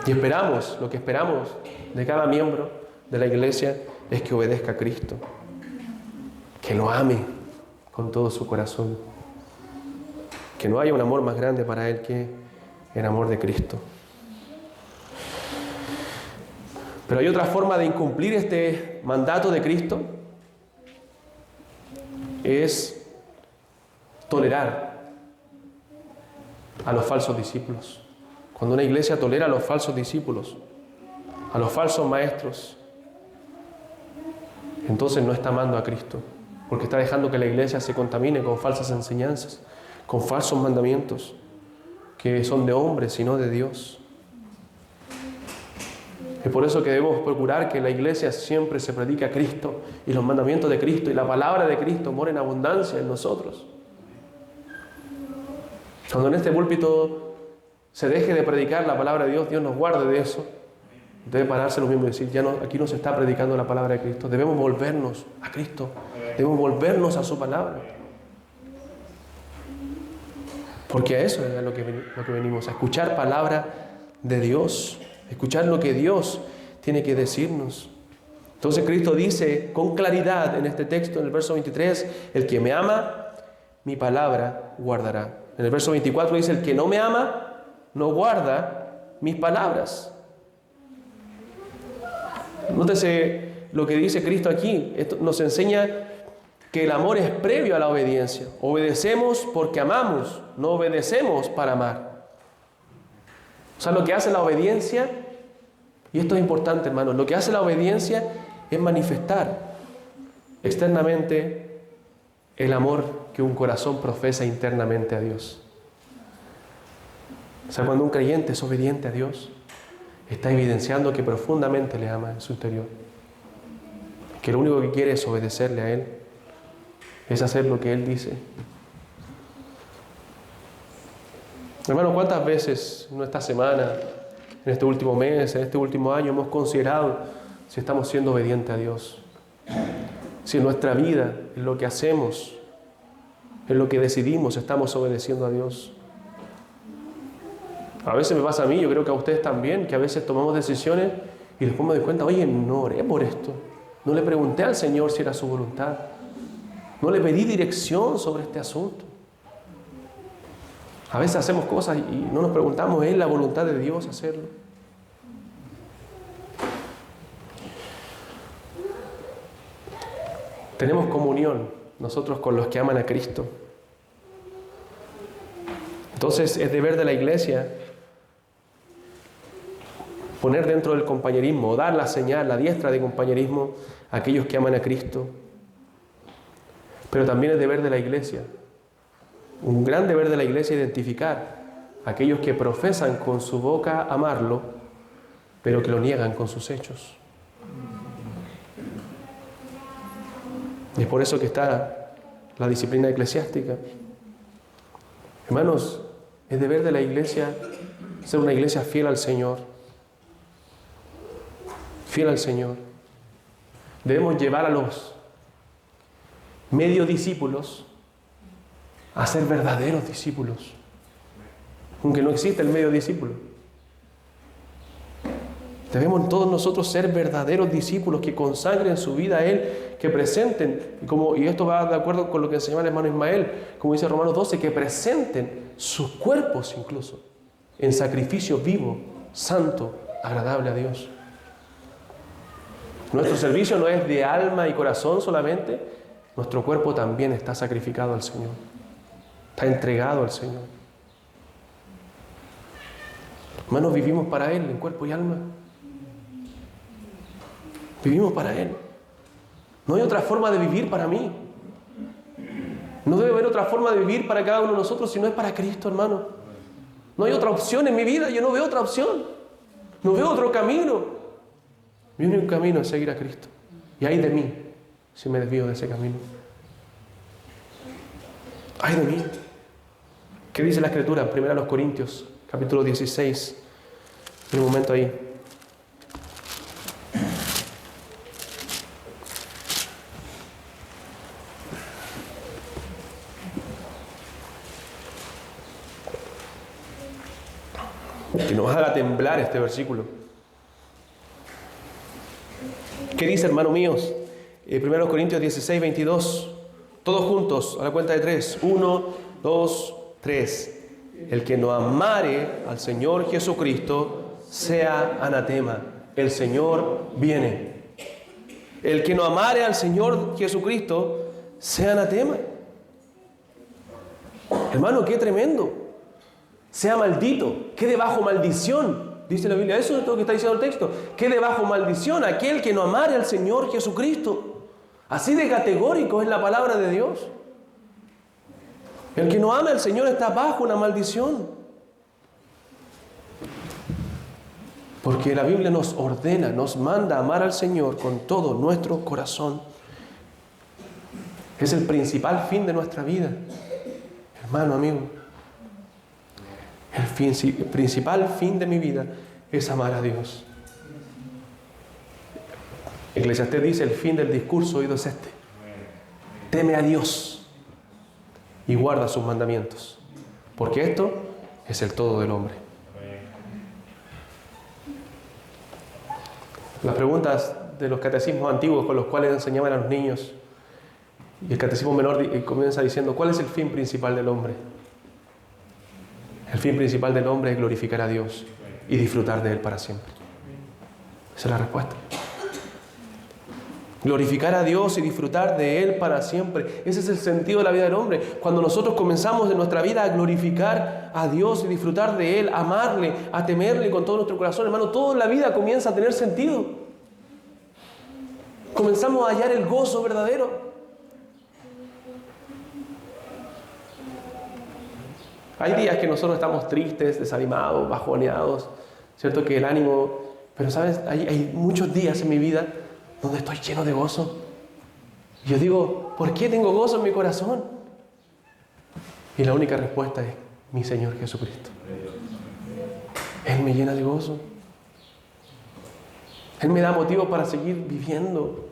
S1: Y lo que esperamos de cada miembro de la iglesia es que obedezca a Cristo, que lo ame con todo su corazón, que no haya un amor más grande para Él que el amor de Cristo. Pero hay otra forma de incumplir este mandato de Cristo, es tolerar a los falsos discípulos. Cuando una iglesia tolera a los falsos discípulos, a los falsos maestros, entonces no está amando a Cristo, porque está dejando que la iglesia se contamine con falsas enseñanzas, con falsos mandamientos, que son de hombres y no de Dios. Es por eso que debemos procurar que en la iglesia siempre se predique a Cristo y los mandamientos de Cristo y la palabra de Cristo mora en abundancia en nosotros. Cuando en este púlpito se deje de predicar la palabra de Dios, Dios nos guarde de eso. Debe pararse lo mismo y decir, ya no, aquí no se está predicando la palabra de Cristo. Debemos volvernos a Cristo. Debemos volvernos a su palabra. Porque a eso es lo que venimos, a escuchar palabra de Dios. Escuchar lo que Dios tiene que decirnos. Entonces Cristo dice con claridad en este texto, en el verso 23, el que me ama, mi palabra guardará. En el verso 24 dice, el que no me ama, no guarda mis palabras. Nótese lo que dice Cristo aquí. Esto nos enseña que el amor es previo a la obediencia. Obedecemos porque amamos, no obedecemos para amar. O sea, lo que hace la obediencia, y esto es importante, hermanos, lo que hace la obediencia es manifestar externamente el amor que un corazón profesa internamente a Dios. O sea, cuando un creyente es obediente a Dios, está evidenciando que profundamente le ama en su interior. Que lo único que quiere es obedecerle a Él, es hacer lo que Él dice. Hermano, ¿cuántas veces en esta semana, en este último mes, en este último año hemos considerado si estamos siendo obedientes a Dios? Si en nuestra vida, en lo que hacemos, en lo que decidimos, estamos obedeciendo a Dios. A veces me pasa a mí, yo creo que a ustedes también, que a veces tomamos decisiones y después me doy cuenta, oye, no oré por esto. No le pregunté al Señor si era su voluntad. No le pedí dirección sobre este asunto. A veces hacemos cosas y no nos preguntamos, ¿es la voluntad de Dios hacerlo? Tenemos comunión nosotros con los que aman a Cristo. Entonces es deber de la iglesia poner dentro del compañerismo, dar la señal, la diestra de compañerismo a aquellos que aman a Cristo. Pero también es deber de la iglesia, un gran deber de la iglesia, identificar a aquellos que profesan con su boca amarlo, pero que lo niegan con sus hechos. Y es por eso que está la disciplina eclesiástica. Hermanos, es deber de la iglesia ser una iglesia fiel al Señor. Fiel al Señor. Debemos llevar a los medio discípulos a ser verdaderos discípulos, aunque no existe el medio discípulo. Debemos todos nosotros ser verdaderos discípulos que consagren su vida a Él, que presenten, y esto va de acuerdo con lo que enseñaba el hermano Ismael, como dice Romanos 12, que presenten sus cuerpos incluso en sacrificio vivo, santo, agradable a Dios. Nuestro servicio no es de alma y corazón solamente, nuestro cuerpo también está sacrificado al Señor, está entregado al Señor. Hermanos, vivimos para Él en cuerpo y alma. Vivimos para Él. No hay otra forma de vivir para mí. No debe haber otra forma de vivir para cada uno de nosotros si no es para Cristo, hermano. No hay otra opción en mi vida, yo no veo otra opción. No veo otro camino. Mi único camino es seguir a Cristo. Y ay de mí si me desvío de ese camino. Ay de mí. ¿Qué dice la Escritura? En 1 Corintios, capítulo 16. En un momento ahí. Que nos haga temblar este versículo. ¿Qué dice, hermanos míos? 1 Corintios 16, 22. Todos juntos, a la cuenta de 3. 1, 2, 3. El que no amare al Señor Jesucristo sea anatema. El Señor viene. El que no amare al Señor Jesucristo sea anatema. Hermano, qué tremendo. Sea maldito, quede bajo maldición. Dice la Biblia, eso es lo que está diciendo el texto. Quede bajo maldición aquel que no amare al Señor Jesucristo. Así de categórico es la palabra de Dios. El que no ama al Señor está bajo una maldición. Porque la Biblia nos ordena, nos manda a amar al Señor con todo nuestro corazón. Es el principal fin de nuestra vida. Hermano, amigo, el principal fin de mi vida es amar a Dios. Eclesiastés dice, el fin del discurso oído es este: teme a Dios y guarda sus mandamientos, porque esto es el todo del hombre. Las preguntas de los catecismos antiguos con los cuales enseñaban a los niños, y el catecismo menor comienza diciendo, ¿cuál es el fin principal del hombre? El fin principal del hombre es glorificar a Dios y disfrutar de Él para siempre. Esa es la respuesta. Glorificar a Dios y disfrutar de Él para siempre. Ese es el sentido de la vida del hombre. Cuando nosotros comenzamos en nuestra vida a glorificar a Dios y disfrutar de Él, a amarle, a temerle con todo nuestro corazón, hermano, toda la vida comienza a tener sentido. Comenzamos a hallar el gozo verdadero. Hay días que nosotros estamos tristes, desanimados, bajoneados, ¿cierto? Que el ánimo... Pero, ¿sabes? Hay muchos días en mi vida donde estoy lleno de gozo. Y yo digo, ¿por qué tengo gozo en mi corazón? Y la única respuesta es mi Señor Jesucristo. Él me llena de gozo. Él me da motivo para seguir viviendo,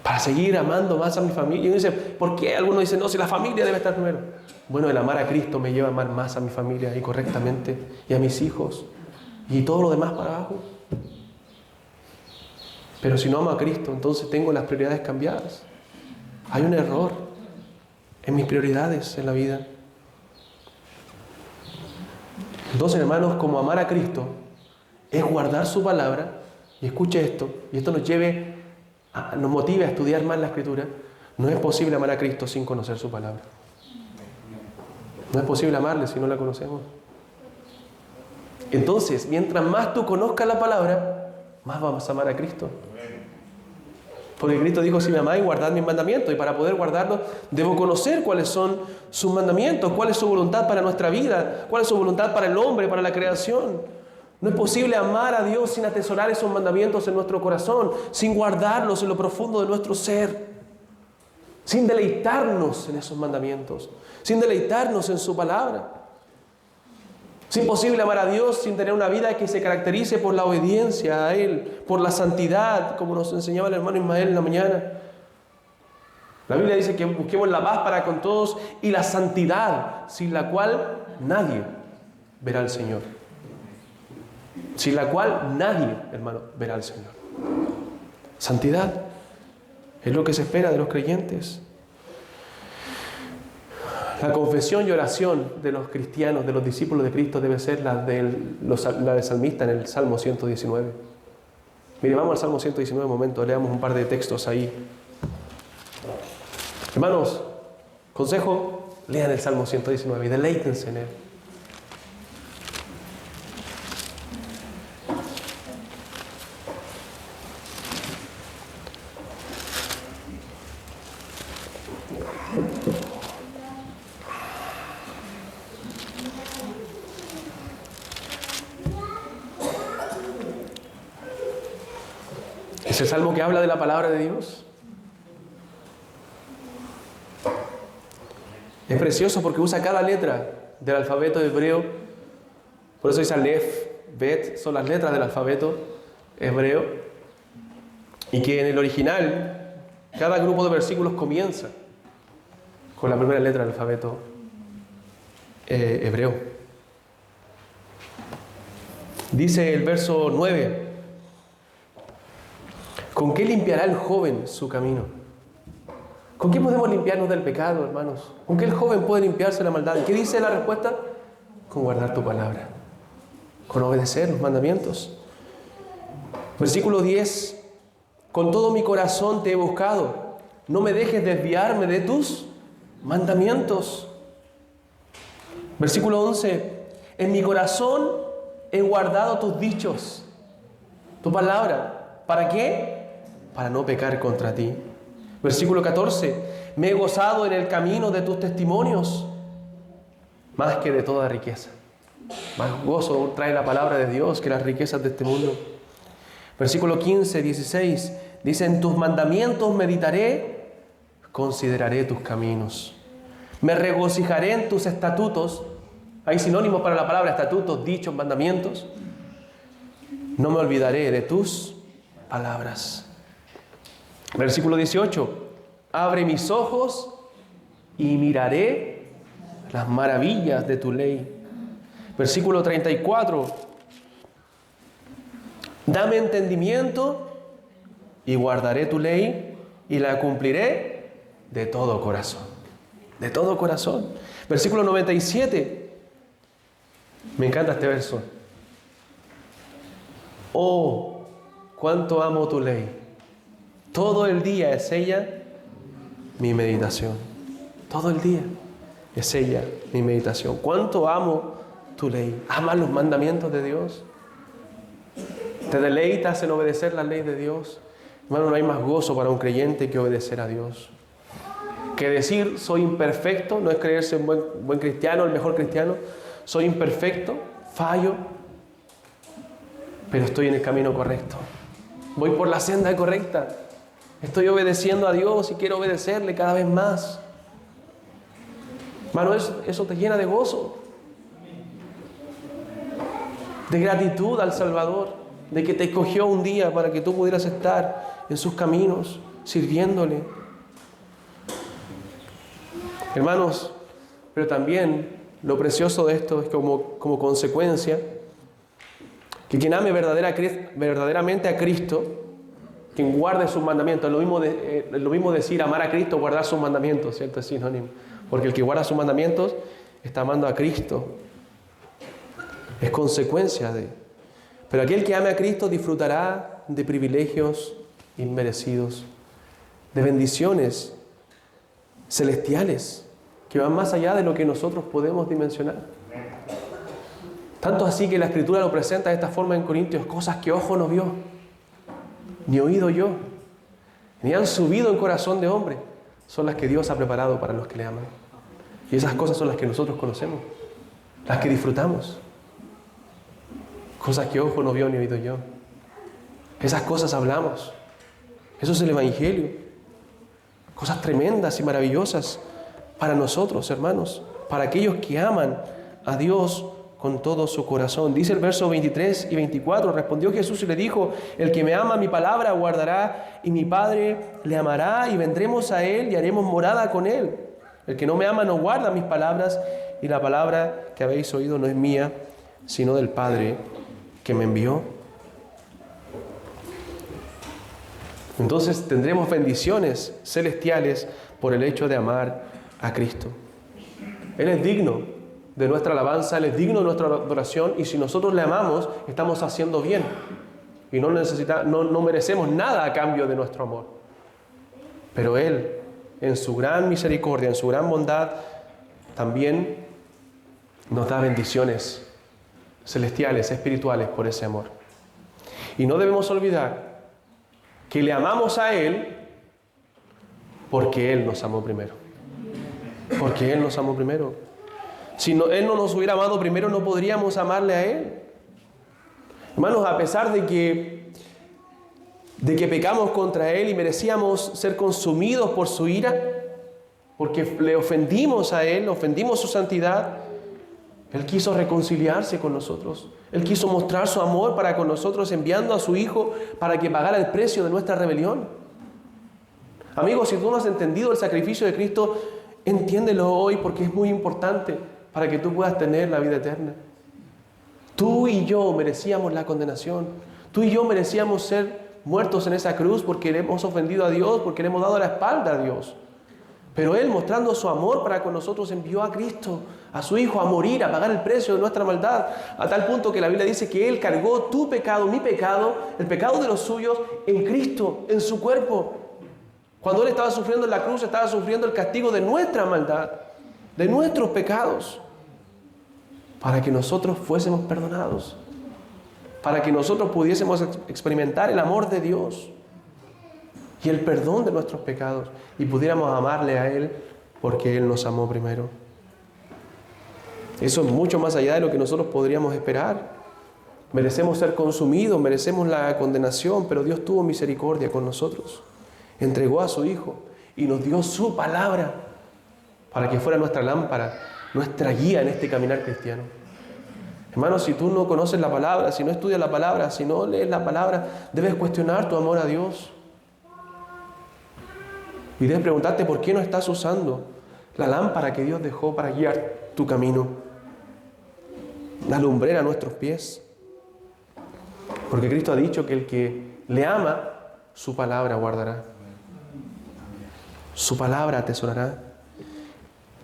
S1: para seguir amando más a mi familia. Y uno dice, ¿por qué? Algunos dicen, no, si la familia debe estar primero. Bueno, el amar a Cristo me lleva a amar más a mi familia y correctamente, y a mis hijos, y todo lo demás para abajo. Pero si no amo a Cristo, entonces tengo las prioridades cambiadas. Hay un error en mis prioridades en la vida. Entonces, hermanos, como amar a Cristo es guardar su palabra, y escuche esto, y esto nos motive a estudiar más la Escritura. No es posible amar a Cristo sin conocer su palabra. No es posible amarle si no la conocemos. Entonces, mientras más tú conozcas la palabra, más vamos a amar a Cristo. Porque Cristo dijo, si me amáis, guardad mis mandamientos. Y para poder guardarlos, debo conocer cuáles son sus mandamientos, cuál es su voluntad para nuestra vida, cuál es su voluntad para el hombre, para la creación. No es posible amar a Dios sin atesorar esos mandamientos en nuestro corazón, sin guardarlos en lo profundo de nuestro ser, sin deleitarnos en esos mandamientos, sin deleitarnos en su palabra. Es imposible amar a Dios sin tener una vida que se caracterice por la obediencia a Él, por la santidad, como nos enseñaba el hermano Ismael en la mañana. La Biblia dice que busquemos la paz para con todos y la santidad, sin la cual nadie verá al Señor. Sin la cual nadie, hermano, verá al Señor. Santidad es lo que se espera de los creyentes. La confesión y oración de los cristianos, de los discípulos de Cristo, debe ser la del salmista en el Salmo 119. Mire, vamos al Salmo 119 un momento, leamos un par de textos ahí. Hermanos, consejo, lean el Salmo 119 y deleítense en él. Es el salmo que habla de la palabra de Dios. Es precioso porque usa cada letra del alfabeto hebreo. Por eso dice Aleph, Bet, son las letras del alfabeto hebreo. Y que en el original, cada grupo de versículos comienza con la primera letra del alfabeto hebreo. Dice el verso 9: ¿con qué limpiará el joven su camino? ¿Con qué podemos limpiarnos del pecado, hermanos? ¿Con qué el joven puede limpiarse de la maldad? ¿Y qué dice la respuesta? Con guardar tu palabra, con obedecer los mandamientos. Versículo 10: con todo mi corazón te he buscado, no me dejes desviarme de tus mandamientos. Versículo 11: en mi corazón he guardado tus dichos, tu palabra. ¿Para qué? para no pecar contra ti. Versículo 14. Me he gozado en el camino de tus testimonios, más que de toda riqueza. Más gozo trae la palabra de Dios que las riquezas de este mundo. Versículo 15, 16. Dice, en tus mandamientos meditaré, consideraré tus caminos. Me regocijaré en tus estatutos. Hay sinónimos para la palabra estatutos, dichos, mandamientos. No me olvidaré de tus palabras. Versículo 18. Abre mis ojos y miraré las maravillas de tu ley. Versículo 34. Dame entendimiento y guardaré tu ley y la cumpliré de todo corazón. De todo corazón. Versículo 97. Me encanta este verso. Oh, cuánto amo tu ley. Todo el día es ella mi meditación. Todo el día es ella mi meditación. Cuánto amo tu ley. ¿Amas los mandamientos de Dios? ¿Te deleitas en obedecer la ley de Dios? Hermano, no hay más gozo para un creyente que obedecer a Dios. Que decir soy imperfecto no es creerse un buen cristiano, el mejor cristiano. Soy imperfecto, fallo, pero estoy en el camino correcto. Voy por la senda correcta. Estoy obedeciendo a Dios y quiero obedecerle cada vez más. Hermano, eso te llena de gozo, de gratitud al Salvador, de que te escogió un día para que tú pudieras estar en sus caminos, sirviéndole. Hermanos, pero también lo precioso de esto es como consecuencia que quien ame verdaderamente a Cristo, quien guarde sus mandamientos, es lo mismo decir amar a Cristo, guardar sus mandamientos, ¿cierto? Es sinónimo. Porque el que guarda sus mandamientos está amando a Cristo. Es consecuencia de. Pero aquel que ame a Cristo disfrutará de privilegios inmerecidos, de bendiciones celestiales que van más allá de lo que nosotros podemos dimensionar. Tanto así que la Escritura lo presenta de esta forma en Corintios: cosas que ojo no vio, ni oído yo, ni han subido en corazón de hombre, son las que Dios ha preparado para los que le aman. Y esas cosas son las que nosotros conocemos, las que disfrutamos. Cosas que ojo no vio ni oído yo. Esas cosas hablamos. Eso es el Evangelio. Cosas tremendas y maravillosas para nosotros, hermanos, para aquellos que aman a Dios con todo su corazón. Dice el verso 23 y 24, respondió Jesús y le dijo: el que me ama, mi palabra guardará, y mi Padre le amará, y vendremos a él y haremos morada con él. El que no me ama no guarda mis palabras, y la palabra que habéis oído no es mía, sino del Padre que me envió. Entonces tendremos bendiciones celestiales por el hecho de amar a Cristo. Él es digno de nuestra alabanza, Él es digno de nuestra adoración, y si nosotros le amamos, estamos haciendo bien. Y no merecemos nada a cambio de nuestro amor. Pero Él, en su gran misericordia, en su gran bondad, también nos da bendiciones celestiales, espirituales, por ese amor. Y no debemos olvidar que le amamos a Él porque Él nos amó primero. Porque Él nos amó primero. Si Él no nos hubiera amado primero, no podríamos amarle a Él. Hermanos, a pesar de que pecamos contra Él y merecíamos ser consumidos por su ira, porque le ofendimos a Él, ofendimos su santidad, Él quiso reconciliarse con nosotros. Él quiso mostrar su amor para con nosotros, enviando a su Hijo para que pagara el precio de nuestra rebelión. Amigos, si tú no has entendido el sacrificio de Cristo, entiéndelo hoy, porque es muy importante para que tú puedas tener la vida eterna. Tú y yo merecíamos la condenación. Tú y yo merecíamos ser muertos en esa cruz porque le hemos ofendido a Dios, porque le hemos dado la espalda a Dios. Pero Él, mostrando su amor para con nosotros, envió a Cristo, a su Hijo, a morir, a pagar el precio de nuestra maldad, a tal punto que la Biblia dice que Él cargó tu pecado, mi pecado, el pecado de los suyos, en Cristo, en su cuerpo. Cuando Él estaba sufriendo en la cruz, estaba sufriendo el castigo de nuestra maldad, de nuestros pecados, para que nosotros fuésemos perdonados, para que nosotros pudiésemos experimentar el amor de Dios. y el perdón de nuestros pecados, y pudiéramos amarle a Él porque Él nos amó primero. Eso es mucho más allá de lo que nosotros podríamos esperar. Merecemos ser consumidos, merecemos la condenación, pero Dios tuvo misericordia con nosotros. Entregó a su Hijo y nos dio su palabra para que fuera nuestra lámpara, nuestra guía en este caminar cristiano. Hermano, si tú no conoces la palabra, si no estudias la palabra, si no lees la palabra, debes cuestionar tu amor a Dios. Y debes preguntarte por qué no estás usando la lámpara que Dios dejó para guiar tu camino, la lumbrera a nuestros pies. Porque Cristo ha dicho que el que le ama, su palabra guardará. Su palabra atesorará.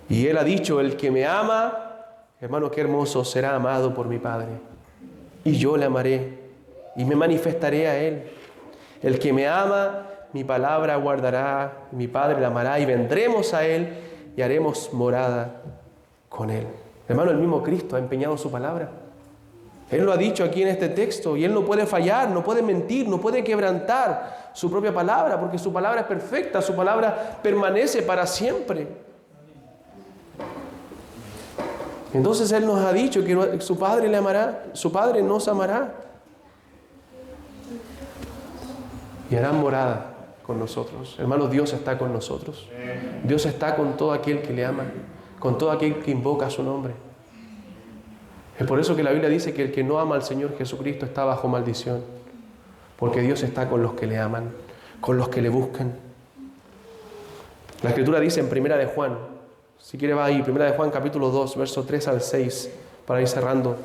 S1: Y Él ha dicho, el que me ama, hermano, qué hermoso, será amado por mi Padre. Y yo le amaré y me manifestaré a Él. El que me ama, mi palabra guardará, mi Padre le amará y vendremos a Él y haremos morada con Él. Hermano, el mismo Cristo ha empeñado su palabra. Él lo ha dicho aquí en este texto y Él no puede fallar, no puede mentir, no puede quebrantar su propia palabra porque su palabra es perfecta, su palabra permanece para siempre. Entonces Él nos ha dicho que su Padre le amará, su Padre nos amará y hará morada con nosotros. Hermanos, Dios está con nosotros. Dios está con todo aquel que le ama, con todo aquel que invoca su nombre. Es por eso que la Biblia dice que el que no ama al Señor Jesucristo está bajo maldición, porque Dios está con los que le aman, con los que le buscan. La Escritura dice en Primera de Juan, si quiere va ahí, Primera de Juan capítulo 2, verso 3 al 6, para ir cerrando.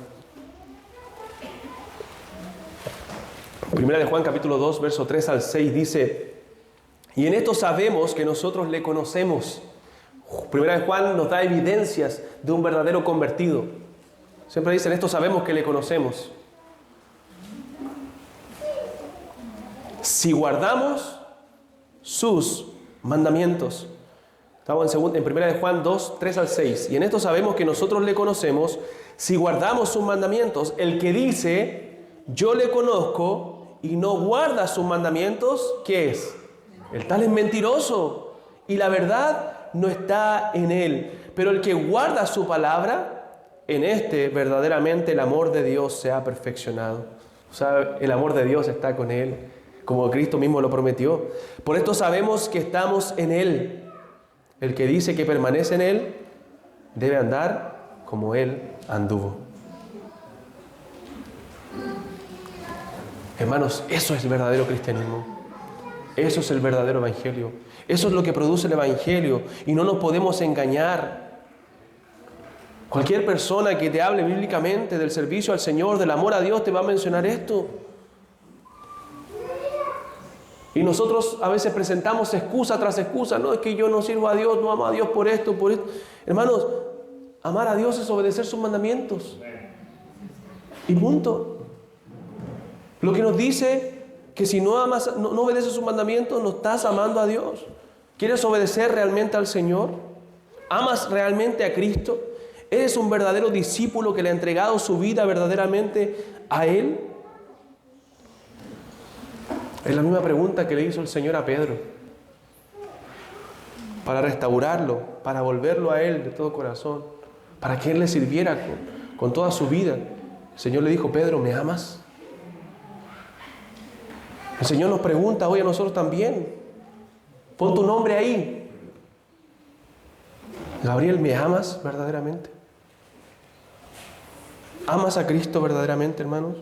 S1: Primera de Juan capítulo 2, verso 3 al 6 dice: y en esto sabemos que nosotros le conocemos. Primera de Juan nos da evidencias de un verdadero convertido. Siempre dice, en esto sabemos que le conocemos. Si guardamos sus mandamientos. Estamos en Primera de Juan 2, 3 al 6. Y en esto sabemos que nosotros le conocemos si guardamos sus mandamientos. El que dice, yo le conozco y no guarda sus mandamientos, ¿qué es? El tal es mentiroso y la verdad no está en él. Pero el que guarda su palabra, en este verdaderamente el amor de Dios se ha perfeccionado. O sea, el amor de Dios está con él, como Cristo mismo lo prometió. Por esto sabemos que estamos en él. El que dice que permanece en él debe andar como él anduvo. Hermanos, eso es el verdadero cristianismo. Eso es el verdadero evangelio. Eso es lo que produce el evangelio y no nos podemos engañar. Cualquier persona que te hable bíblicamente del servicio al Señor, del amor a Dios, te va a mencionar esto. Y nosotros a veces presentamos excusa tras excusa. No, es que yo no sirvo a Dios, no amo a Dios por esto, por esto. Hermanos, amar a Dios es obedecer sus mandamientos. Y punto. Lo que nos dice que si no amas, no obedeces sus mandamientos, no estás amando a Dios. ¿Quieres obedecer realmente al Señor? ¿Amas realmente a Cristo? ¿Eres un verdadero discípulo que le ha entregado su vida verdaderamente a Él? Es la misma pregunta que le hizo el Señor a Pedro. Para restaurarlo, para volverlo a Él de todo corazón, para que Él le sirviera con toda su vida. El Señor le dijo, Pedro, ¿me amas? El Señor nos pregunta hoy a nosotros también. Pon tu nombre ahí. Gabriel, ¿me amas verdaderamente? ¿Amas a Cristo verdaderamente, hermanos?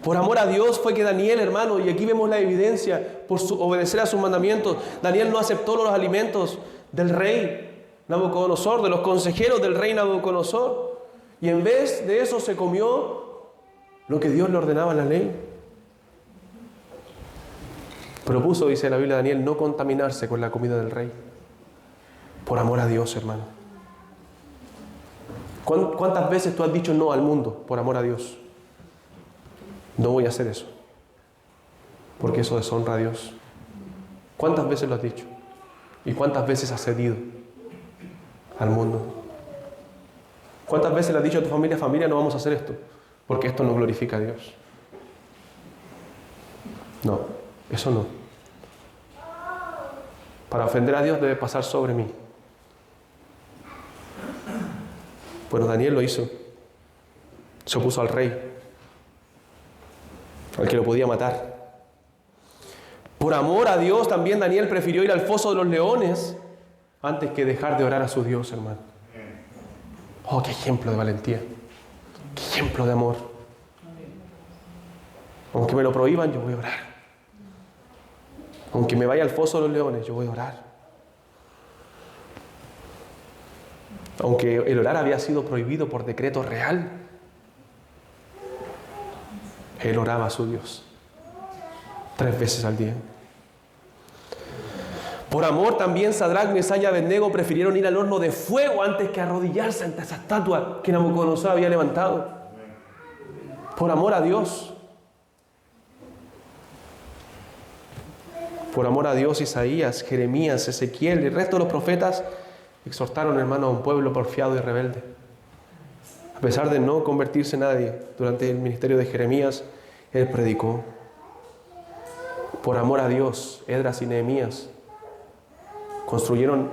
S1: Por amor a Dios fue que Daniel, hermano, y aquí vemos la evidencia, por obedecer a sus mandamientos, Daniel no aceptó los alimentos del rey Nabucodonosor, de los consejeros del rey Nabucodonosor, y en vez de eso se comió lo que Dios le ordenaba en la ley. Propuso, dice la Biblia, Daniel, no contaminarse con la comida del rey. Por amor a Dios, hermano. ¿Cuántas veces tú has dicho no al mundo por amor a Dios? No voy a hacer eso, porque eso deshonra a Dios. ¿Cuántas veces lo has dicho? ¿Y cuántas veces has cedido al mundo? ¿Cuántas veces le has dicho a tu familia, no vamos a hacer esto, porque esto no glorifica a Dios? No, eso no. Para ofender a Dios debe pasar sobre mí. Bueno, Daniel lo hizo. Se opuso al rey, al que lo podía matar. Por amor a Dios también Daniel prefirió ir al foso de los leones antes que dejar de orar a su Dios, hermano. Oh, qué ejemplo de valentía. Qué ejemplo de amor. Aunque me lo prohíban, yo voy a orar. Aunque me vaya al foso de los leones, yo voy a orar. Aunque el orar había sido prohibido por decreto real, él oraba a su Dios 3 veces al día. Por amor también Sadrac, Mesach y Abednego prefirieron ir al horno de fuego antes que arrodillarse ante esa estatua que Nabucodonosor había levantado. Por amor a Dios. Por amor a Dios, Isaías, Jeremías, Ezequiel y el resto de los profetas exhortaron, hermano, a un pueblo porfiado y rebelde. A pesar de no convertirse nadie durante el ministerio de Jeremías, él predicó. Por amor a Dios, Esdras y Nehemías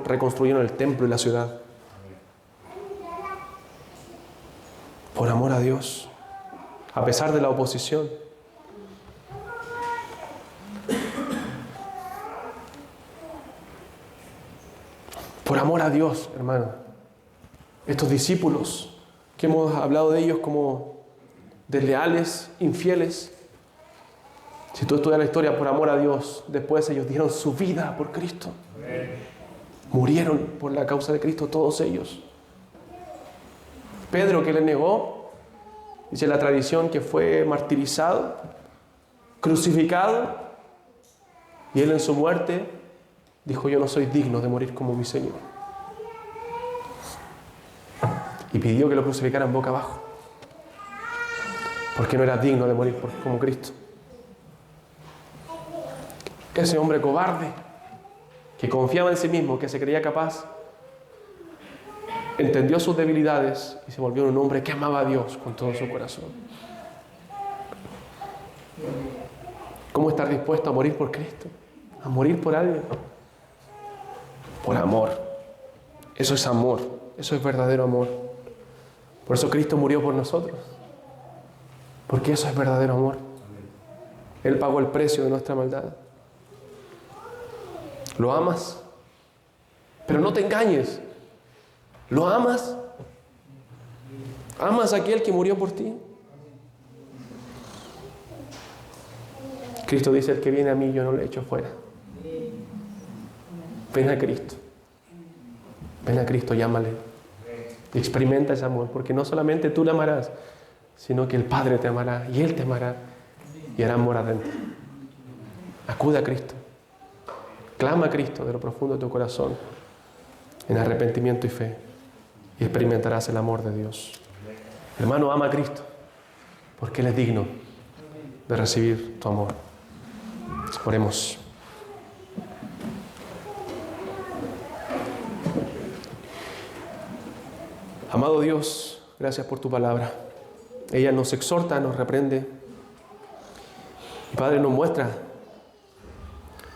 S1: reconstruyeron el templo y la ciudad. Por amor a Dios, a pesar de la oposición. Por amor a Dios, hermano. Estos discípulos que hemos hablado de ellos como desleales, infieles. Si tú estudias la historia, por amor a Dios, después ellos dieron su vida por Cristo. Murieron por la causa de Cristo todos ellos. Pedro, que le negó, dice la tradición que fue martirizado, crucificado, y él en su muerte dijo: yo no soy digno de morir como mi Señor. Y pidió que lo crucificaran boca abajo, porque no era digno de morir como Cristo. Ese hombre cobarde, que confiaba en sí mismo, que se creía capaz, entendió sus debilidades y se volvió un hombre que amaba a Dios con todo su corazón. ¿Cómo estar dispuesto a morir por Cristo? A morir por alguien. Por amor. Eso es amor. Eso es verdadero amor. Por eso Cristo murió por nosotros. Porque eso es verdadero amor. Él pagó el precio de nuestra maldad. ¿Lo amas? Pero no te engañes. ¿Lo amas? ¿Amas a aquel que murió por ti? Cristo dice: el que viene a mí yo no le echo fuera. Ven a Cristo. Ven a Cristo, llámale. Y experimenta ese amor, porque no solamente tú le amarás, sino que el Padre te amará y Él te amará y hará amor adentro. Acude a Cristo. Clama a Cristo de lo profundo de tu corazón en arrepentimiento y fe, y experimentarás el amor de Dios. Hermano, ama a Cristo, porque Él es digno de recibir tu amor. Oremos. Amado Dios, gracias por tu palabra. Ella nos exhorta, nos reprende. Y Padre, nos muestra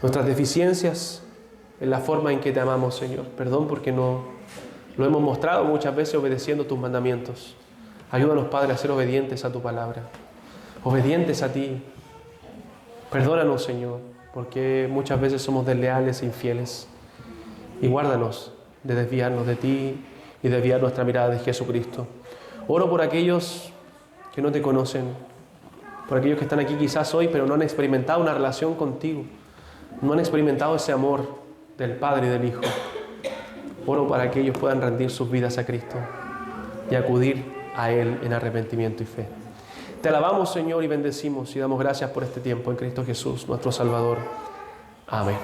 S1: nuestras deficiencias en la forma en que te amamos, Señor. Perdón porque no lo hemos mostrado muchas veces obedeciendo tus mandamientos. Ayúdanos, Padre, a ser obedientes a tu palabra, obedientes a ti. Perdónanos, Señor, porque muchas veces somos desleales e infieles. Y guárdanos de desviarnos de ti y desviar nuestra mirada de Jesucristo. Oro por aquellos que no te conocen, por aquellos que están aquí quizás hoy, pero no han experimentado una relación contigo. No han experimentado ese amor del Padre y del Hijo. Oro para que ellos puedan rendir sus vidas a Cristo y acudir a Él en arrepentimiento y fe. Te alabamos, Señor, y bendecimos y damos gracias por este tiempo en Cristo Jesús, nuestro Salvador. Amén.